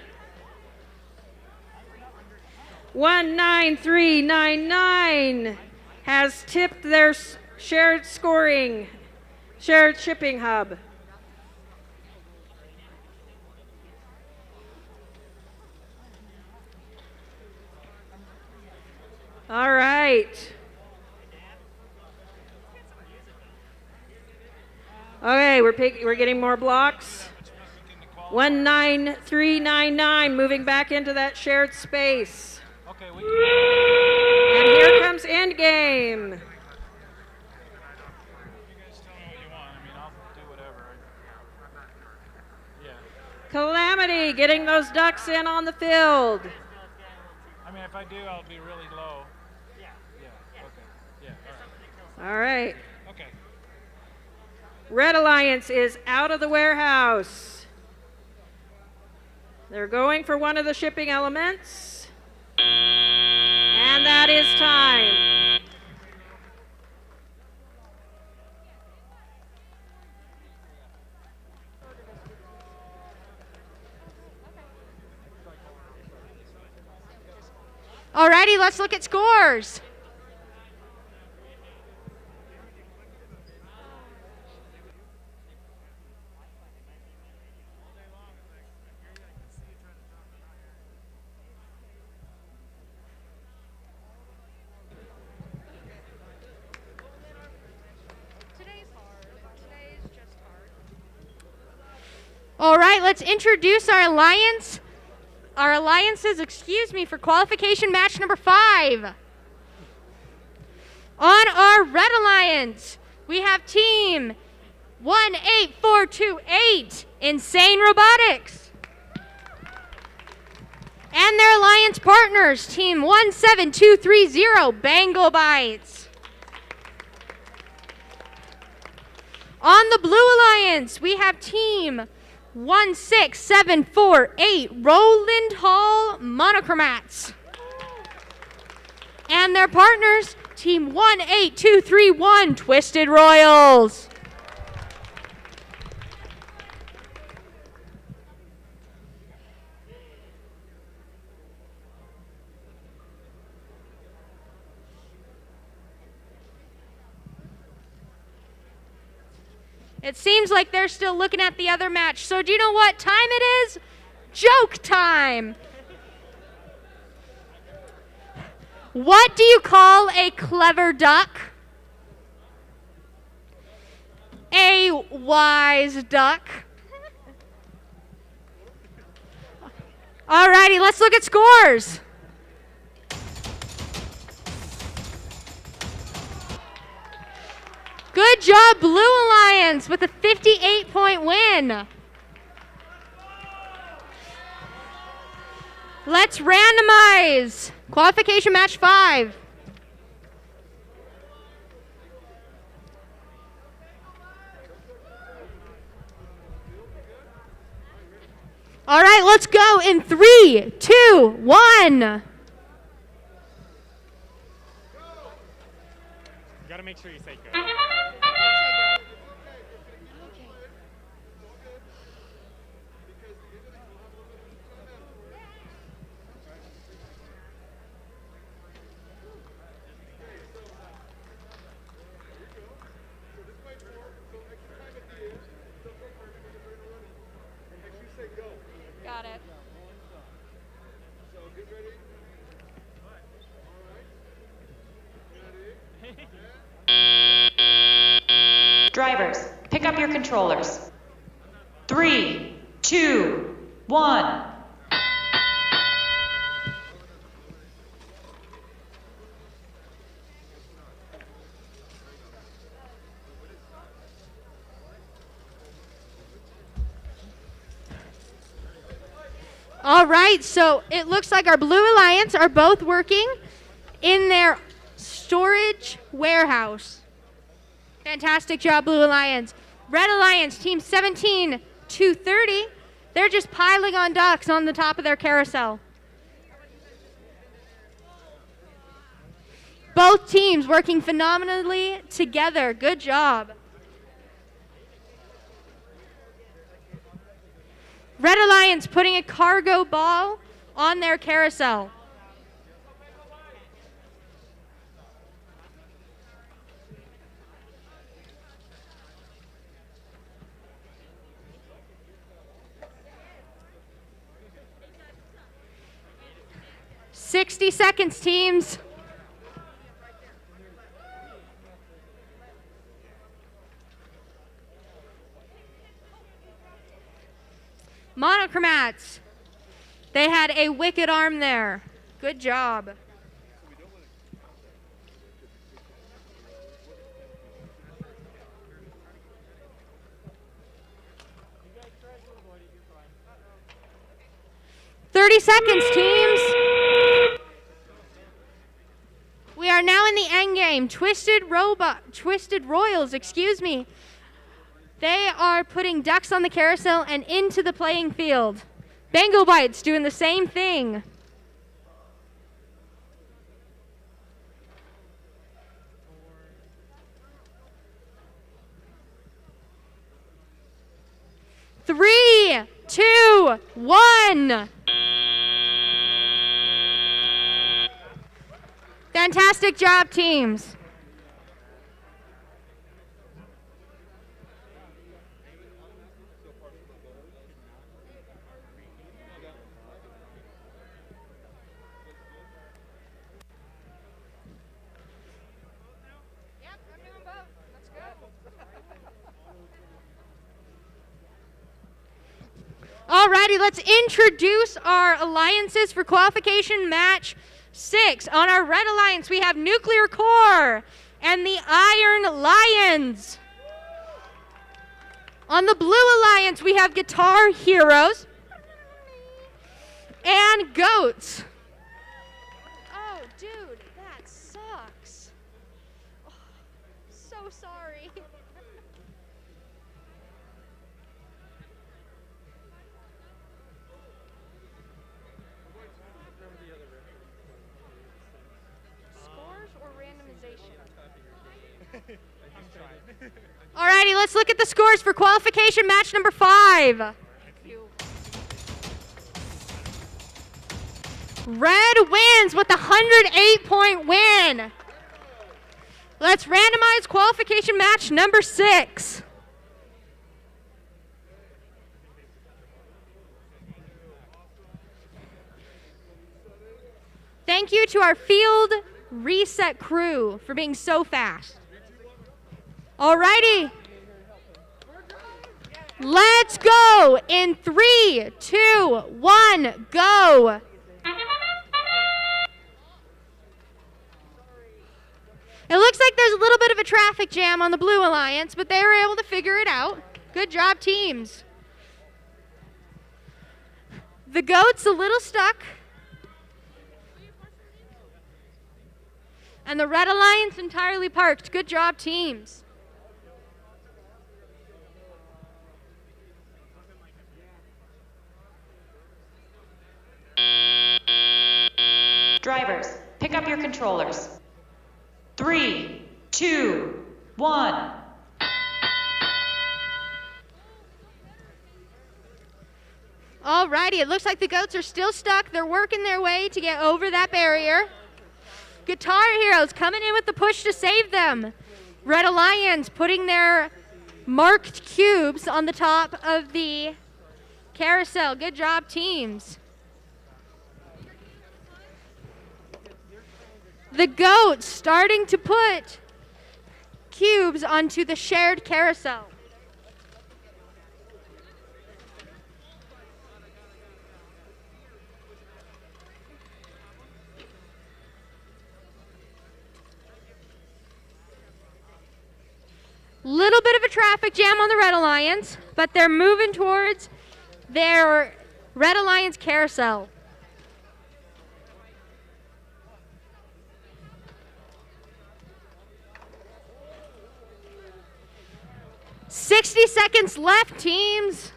19399 has tipped their shared shipping hub. All right. Okay, Okay, we're getting more blocks. 19399, moving back into that shared space. Okay, And here comes Endgame. Calamity getting those ducks in on the field. I mean, if I do, I'll be really low. Yeah. Okay. Yeah. All right. Okay. Red Alliance is out of the warehouse. They're going for one of the shipping elements. And that is time. Alrighty, let's look at scores. All right, let's introduce our alliances, for qualification match number 5. On our Red Alliance, we have team 18428, Insane Robotics. And their alliance partners, team 17230, Bangle Bites. On the Blue Alliance, we have team 16748, Roland Hall Monochromats. And their partners, team 18231, Twisted Royals. It seems like they're still looking at the other match. So do you know what time it is? Joke time. What do you call a clever duck? A wise duck. Alrighty, let's look at scores. Good job, Blue Alliance, with a 58-point win. Let's randomize qualification match 5. All right, let's go in 3, 2, 1. You gotta make sure you say go. Got it. Drivers, pick up your controllers. 3, 2, 1. All right, so it looks like our Blue Alliance are both working in their storage warehouse. Fantastic job, Blue Alliance. Red Alliance, team 17230, they're just piling on ducks on the top of their carousel. Both teams working phenomenally together. Good job. Red Alliance putting a cargo ball on their carousel. "60 seconds, teams." Monochromats. They had a wicked arm there. Good job. Seconds, teams. We are now in the end game. Twisted Royals, excuse me. They are putting ducks on the carousel and into the playing field. Bango Bites doing the same thing. Three, two, one. Fantastic job, teams. Alrighty, let's introduce our alliances for qualification match 6. On our red alliance, we have Nuclear Core and the Iron Lions. On the blue alliance, we have Guitar Heroes and Goats. Oh, dude, that sucks. Oh, so sorry. Scores or randomization? Alrighty, let's look at the scores for qualification match number 5. Red wins with a 108-point win. Let's randomize qualification match number 6. Thank you to our field reset crew for being so fast. Alrighty. Let's go in 3, 2, 1, go. It looks like there's a little bit of a traffic jam on the Blue Alliance, but they were able to figure it out. Good job, teams. The Goat's a little stuck. And the Red Alliance entirely parked. Good job, teams. Drivers, pick up your controllers. 3, 2, 1. Alrighty, it looks like the Goats are still stuck. They're working their way to get over that barrier. Guitar Heroes coming in with the push to save them. Red Alliance putting their marked cubes on the top of the carousel. Good job, teams. The Goats starting to put cubes onto the shared carousel. Little bit of a traffic jam on the Red Alliance, but they're moving towards their Red Alliance carousel. "60 seconds left, teams."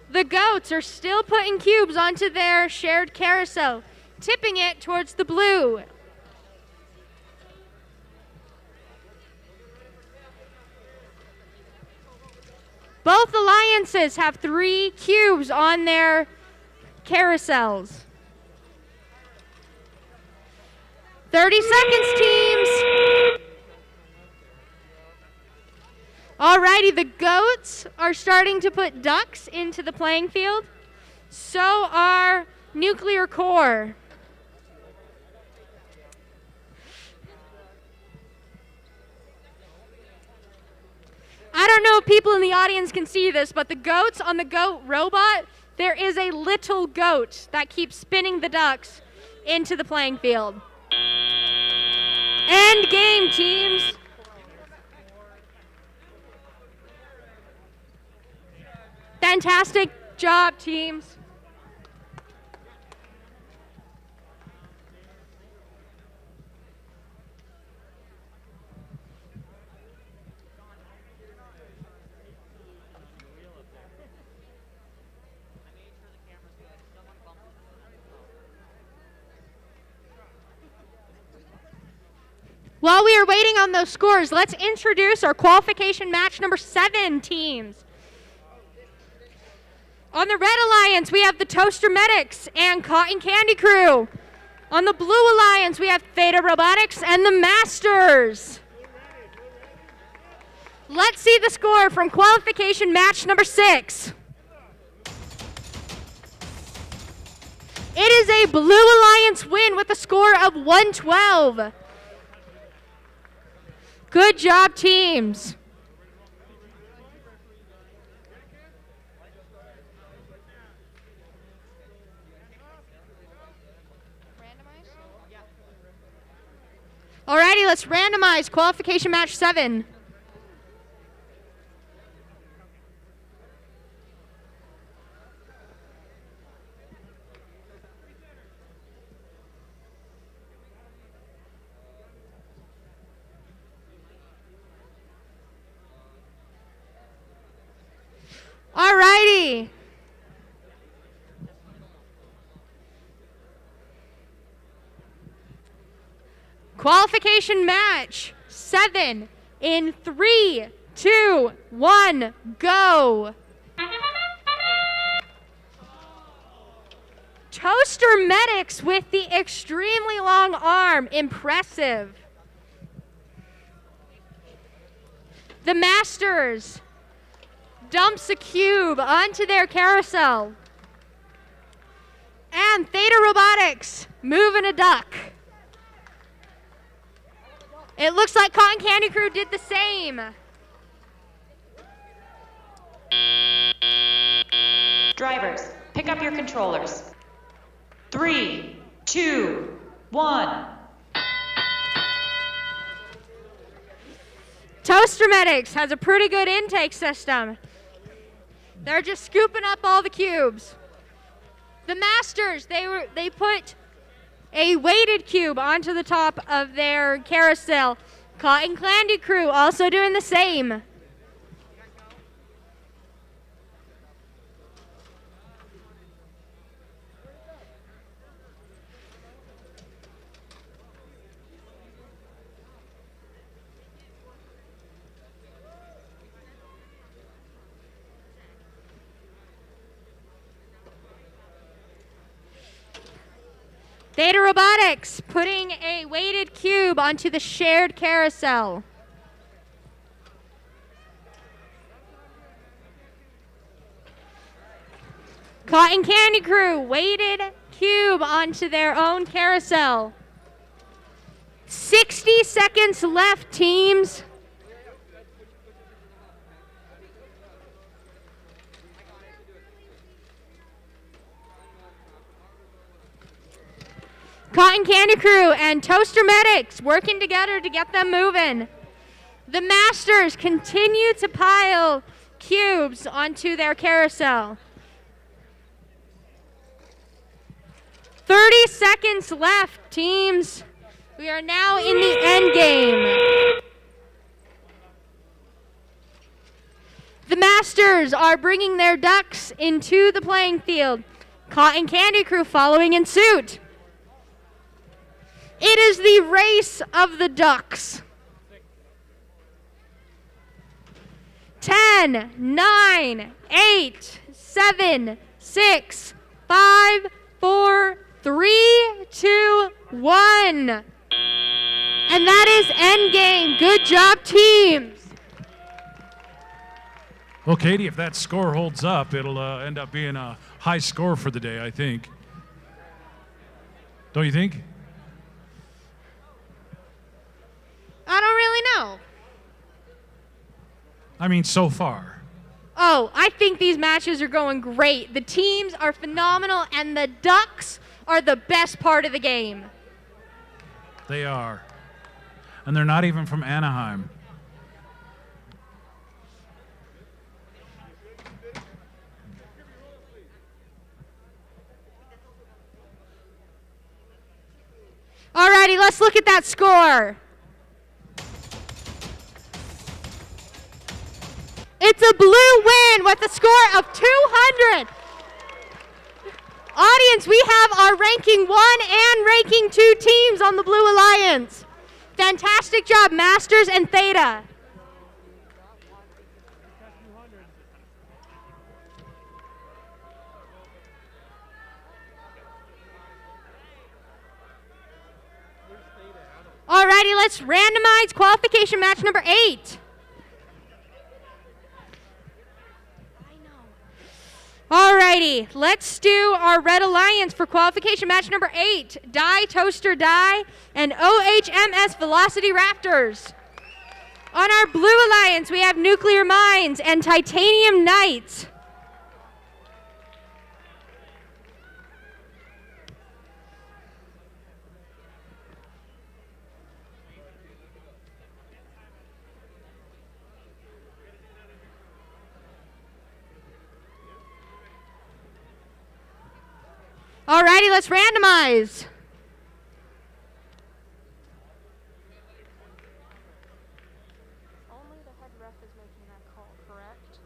The Goats are still putting cubes onto their shared carousel, tipping it towards the blue. Both alliances have 3 cubes on their carousels. 30 seconds, teams. Alrighty, the Goats are starting to put ducks into the playing field. So are Nuclear Core. I don't know if people in the audience can see this, but the goats on the goat robot, there is a little goat that keeps spinning the ducks into the playing field. End game, teams. Fantastic job, teams. While we are waiting on those scores, let's introduce our qualification match number 7 teams. On the Red Alliance, we have the Toaster Medics and Cotton Candy Crew. On the Blue Alliance, we have Theta Robotics and the Masters. Let's see the score from qualification match number 6. It is a Blue Alliance win with a score of 112. Good job, teams. Alrighty, let's randomize qualification match 7. Alrighty. Qualification match 7 in 3, 2, 1, go. Toaster Medics with the extremely long arm, impressive. The Masters dumps a cube onto their carousel. And Theta Robotics moving a duck. It looks like Cotton Candy Crew did the same. Drivers, pick up your controllers. 3, 2, 1. Toaster Medics has a pretty good intake system. They're just scooping up all the cubes. The Masters, they put a weighted cube onto the top of their carousel. Cotton Candy Crew also doing the same. Theta Robotics putting a weighted cube onto the shared carousel. Cotton Candy Crew, weighted cube onto their own carousel. 60 seconds left, teams. Cotton Candy Crew and Toaster Medics working together to get them moving. The Masters continue to pile cubes onto their carousel. 30 seconds left, teams. We are now in the end game. The Masters are bringing their ducks into the playing field. Cotton Candy Crew following in suit. It is the race of the ducks. 10, 9, 8, 7, 6, 5, 4, 3, 2, 1. And that is end game. Good job, teams. Well, Katie, if that score holds up, it'll end up being a high score for the day, I think. Don't you think? I don't really know. I mean, so far. Oh, I think these matches are going great. The teams are phenomenal, and the Ducks are the best part of the game. They are. And they're not even from Anaheim. Alrighty, let's look at that score. It's a blue win with a score of 200. Audience, we have our ranking 1 and ranking 2 teams on the Blue Alliance. Fantastic job, Masters and Theta. Alrighty, let's randomize qualification match number 8. Alrighty, let's do our Red Alliance for qualification match number 8. Die, Toaster, Die, and OHMS Velocity Raptors. On our Blue Alliance, we have Nuclear Mines and Titanium Knights. Alrighty, let's randomize. Only the head ref is making that call, correct?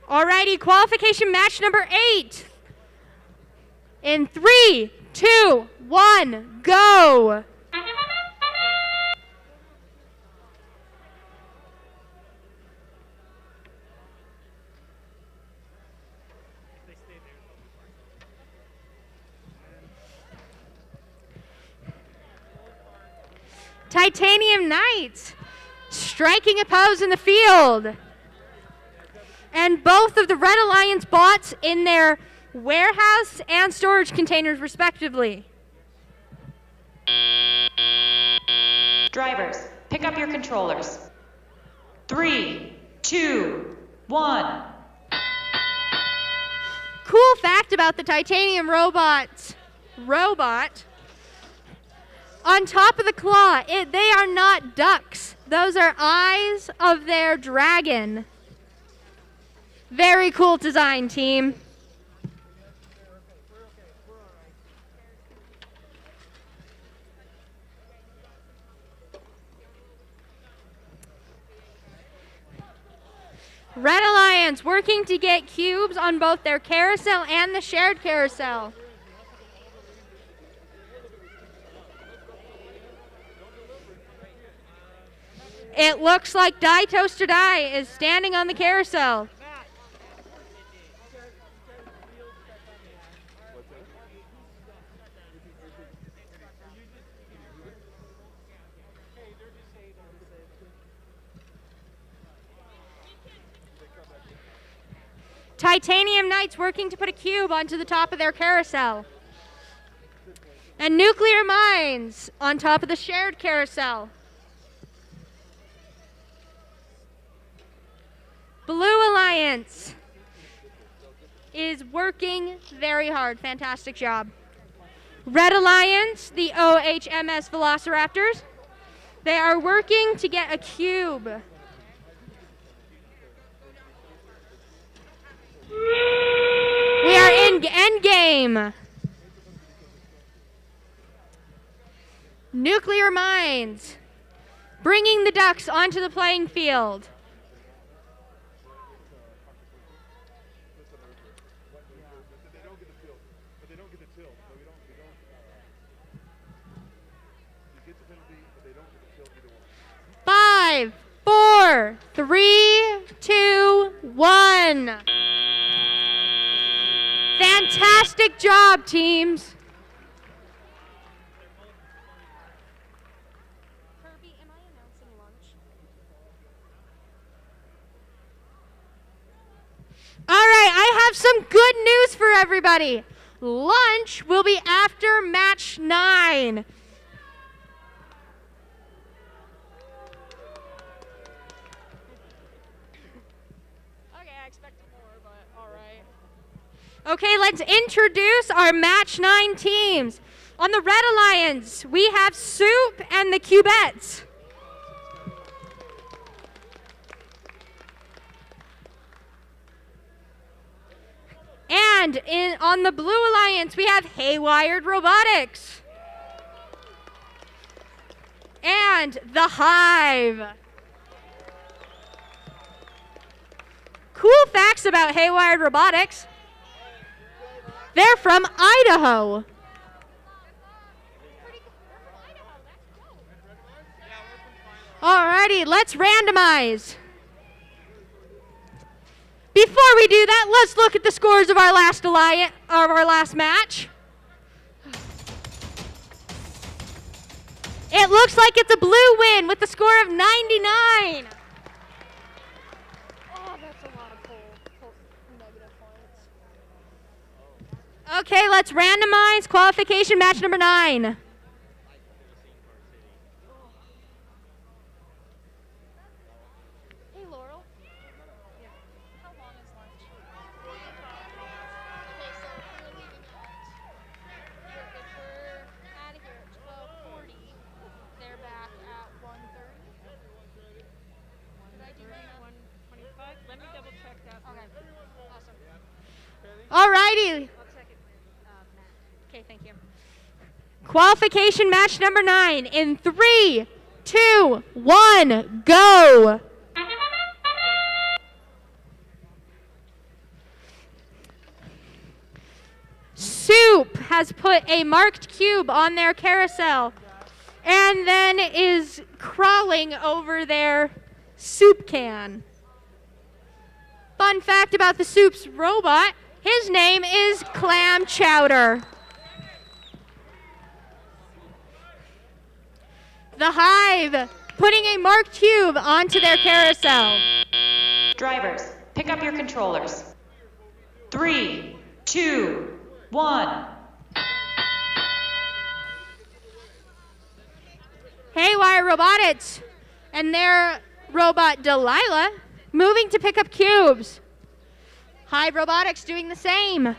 Alrighty, qualification match number 8. In 3, 2, 1, go. Titanium Knights striking a pose in the field. And both of the Red Alliance bots in their warehouse and storage containers respectively. Drivers, pick up your controllers. 3, 2, 1. Cool fact about the Titanium robot. On top of the claw, they are not ducks. Those are eyes of their dragon. Very cool design, team. Red Alliance working to get cubes on both their carousel and the shared carousel. It looks like Die Toaster Die is standing on the carousel. Titanium Knights working to put a cube onto the top of their carousel. And Nuclear Mines on top of the shared carousel. Blue Alliance is working very hard. Fantastic job. Red Alliance, the OHMS Velociraptors, they are working to get a cube. We are in endgame. Nuclear Mines bringing the Ducks onto the playing field. Five, 4, 3, 2, 1. Fantastic job, teams. Kirby, am I announcing lunch? All right, I have some good news for everybody. Lunch will be after match 9. Okay, let's introduce our match 9 teams. On the Red Alliance, we have Soup and the Cubettes. And on the Blue Alliance, we have Haywired Robotics. And the Hive. Cool facts about Haywired Robotics. They're from Idaho. Alrighty, let's randomize. Before we do that, let's look at the scores of our last match. It looks like it's a blue win with the score of 99. Oh, that's a lot of negative points. Okay, let's randomize qualification match number 9. Hey, Laurel. Yeah. How long is lunch? Okay, so we're leaving if we're out of here at 12:40, they're back at 1:30. Did I do that? 1:25? Let me double check that. Okay. Awesome. Alrighty. Okay, thank you. Qualification match number 9 in 3, 2, 1, go. Soup has put a marked cube on their carousel and then is crawling over their soup can. Fun fact about the Soup's robot, his name is Clam Chowder. The Hive putting a marked cube onto their carousel. Drivers, pick up your controllers. 3, 2, 1. Haywire Robotics and their robot Delilah moving to pick up cubes. Hive Robotics doing the same.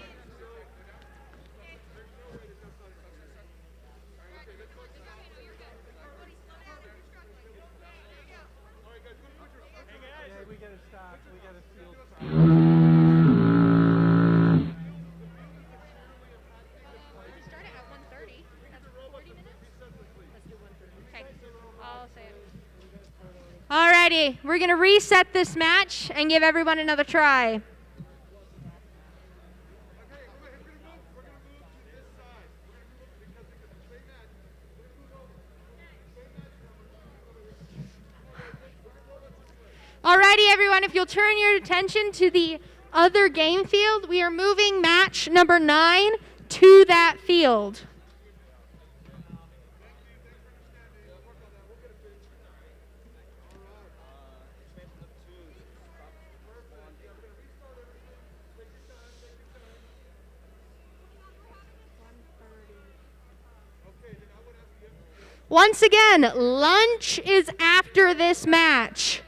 Alrighty, we're going to reset this match and give everyone another try. Alrighty, everyone, if you'll turn your attention to the other game field, we are moving match number 9 to that field. Once again, lunch is after this match.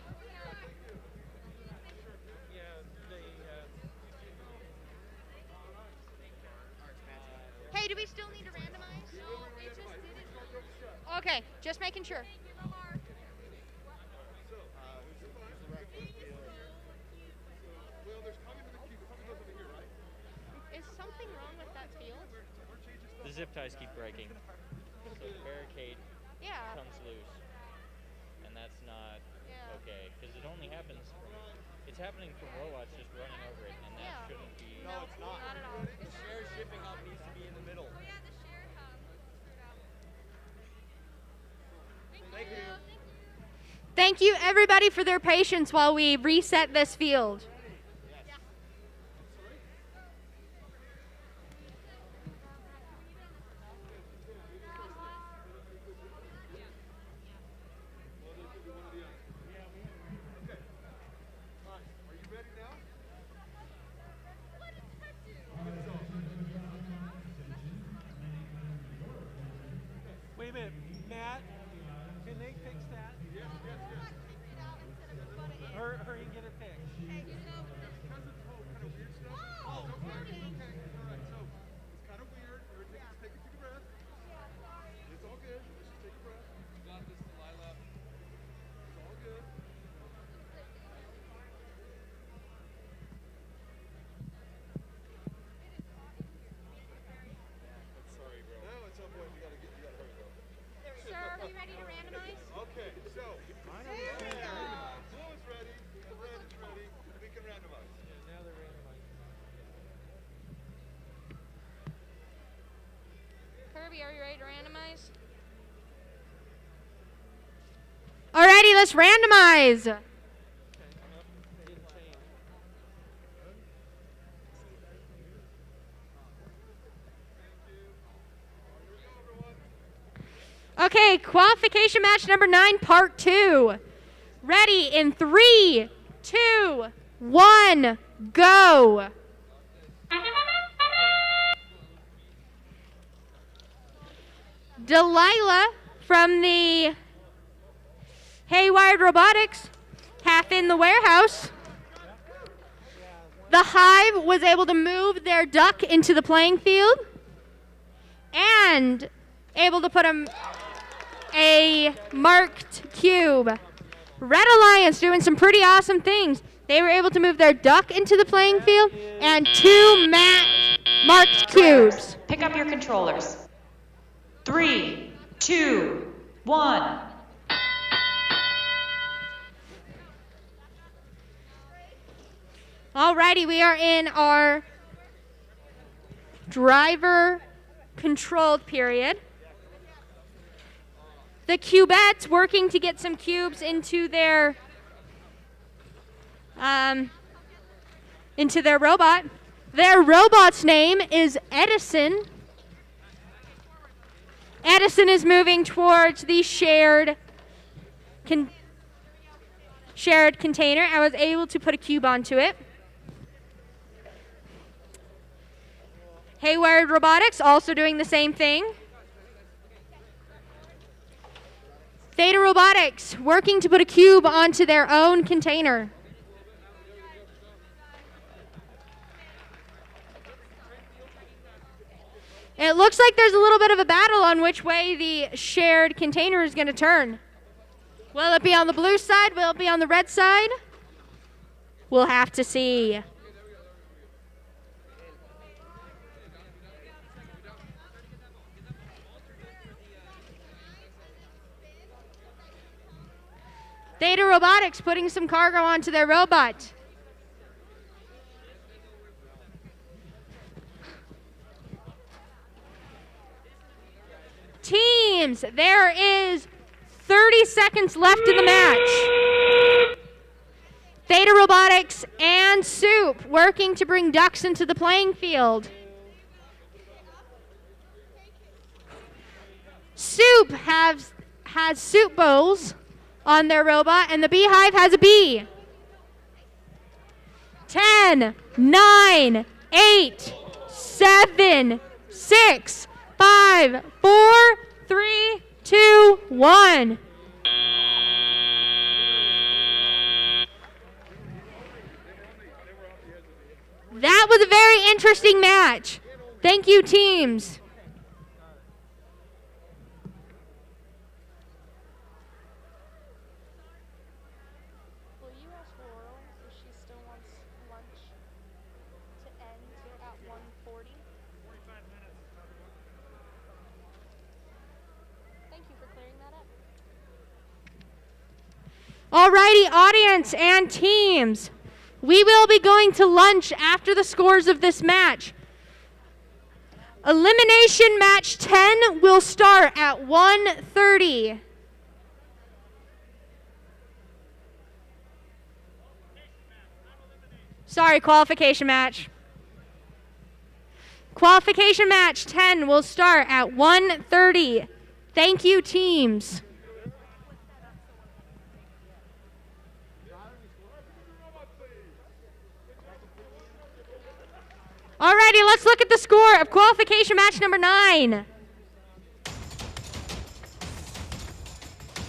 Hey, do we still need to randomize? No, it just didn't. Okay, just making sure. Is something wrong with that field? The zip ties keep breaking. So the barricade comes loose. And that's not okay. Because it only happens from, it's happening from robots just running over it. And that shouldn't be. No, it's not. Not at all. The shared shipping hub needs to be in the middle. Oh, yeah, the shared hub. Thank you. Thank you, everybody, for their patience while we reset this field. Sophia, are you ready to randomize? Alrighty, let's randomize. Okay, qualification match number 9, part 2. Ready in 3, 2, 1, go. Delilah from the Haywired Robotics, half in the warehouse. The Hive was able to move their duck into the playing field and able to put a marked cube. Red Alliance doing some pretty awesome things. They were able to move their duck into the playing field and 2 marked cubes. Pick up your controllers. 3, 2, 1. Alrighty, we are in our driver controlled period. The cubettes working to get some cubes into their robot. Their robot's name is Edison. Edison is moving towards the shared container. I was able to put a cube onto it. Haywired Robotics also doing the same thing. Theta Robotics working to put a cube onto their own container. It looks like there's a little bit of a battle on which way the shared container is going to turn. Will it be on the blue side? Will it be on the red side? We'll have to see. Theta Robotics putting some cargo onto their robot. Teams, there is 30 seconds left in the match. Theta Robotics and Soup working to bring ducks into the playing field. Soup has soup bowls on their robot, and the Beehive has a bee. 10, 9, 8, 7, 6, 5, 4, 3, 2, 1. That was a very interesting match. Thank you, teams. Alrighty, audience and teams, we will be going to lunch after the scores of this match. Elimination match 10 will start at 1:30. Sorry, qualification match. Qualification match 10 will start at 1:30. Thank you, teams. Alrighty, let's look at the score of qualification match number 9.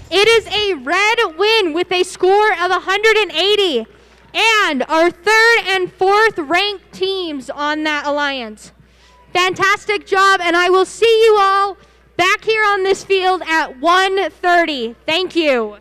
It is a red win with a score of 180. And our 3rd and 4th ranked teams on that alliance. Fantastic job, and I will see you all back here on this field at 1:30. Thank you.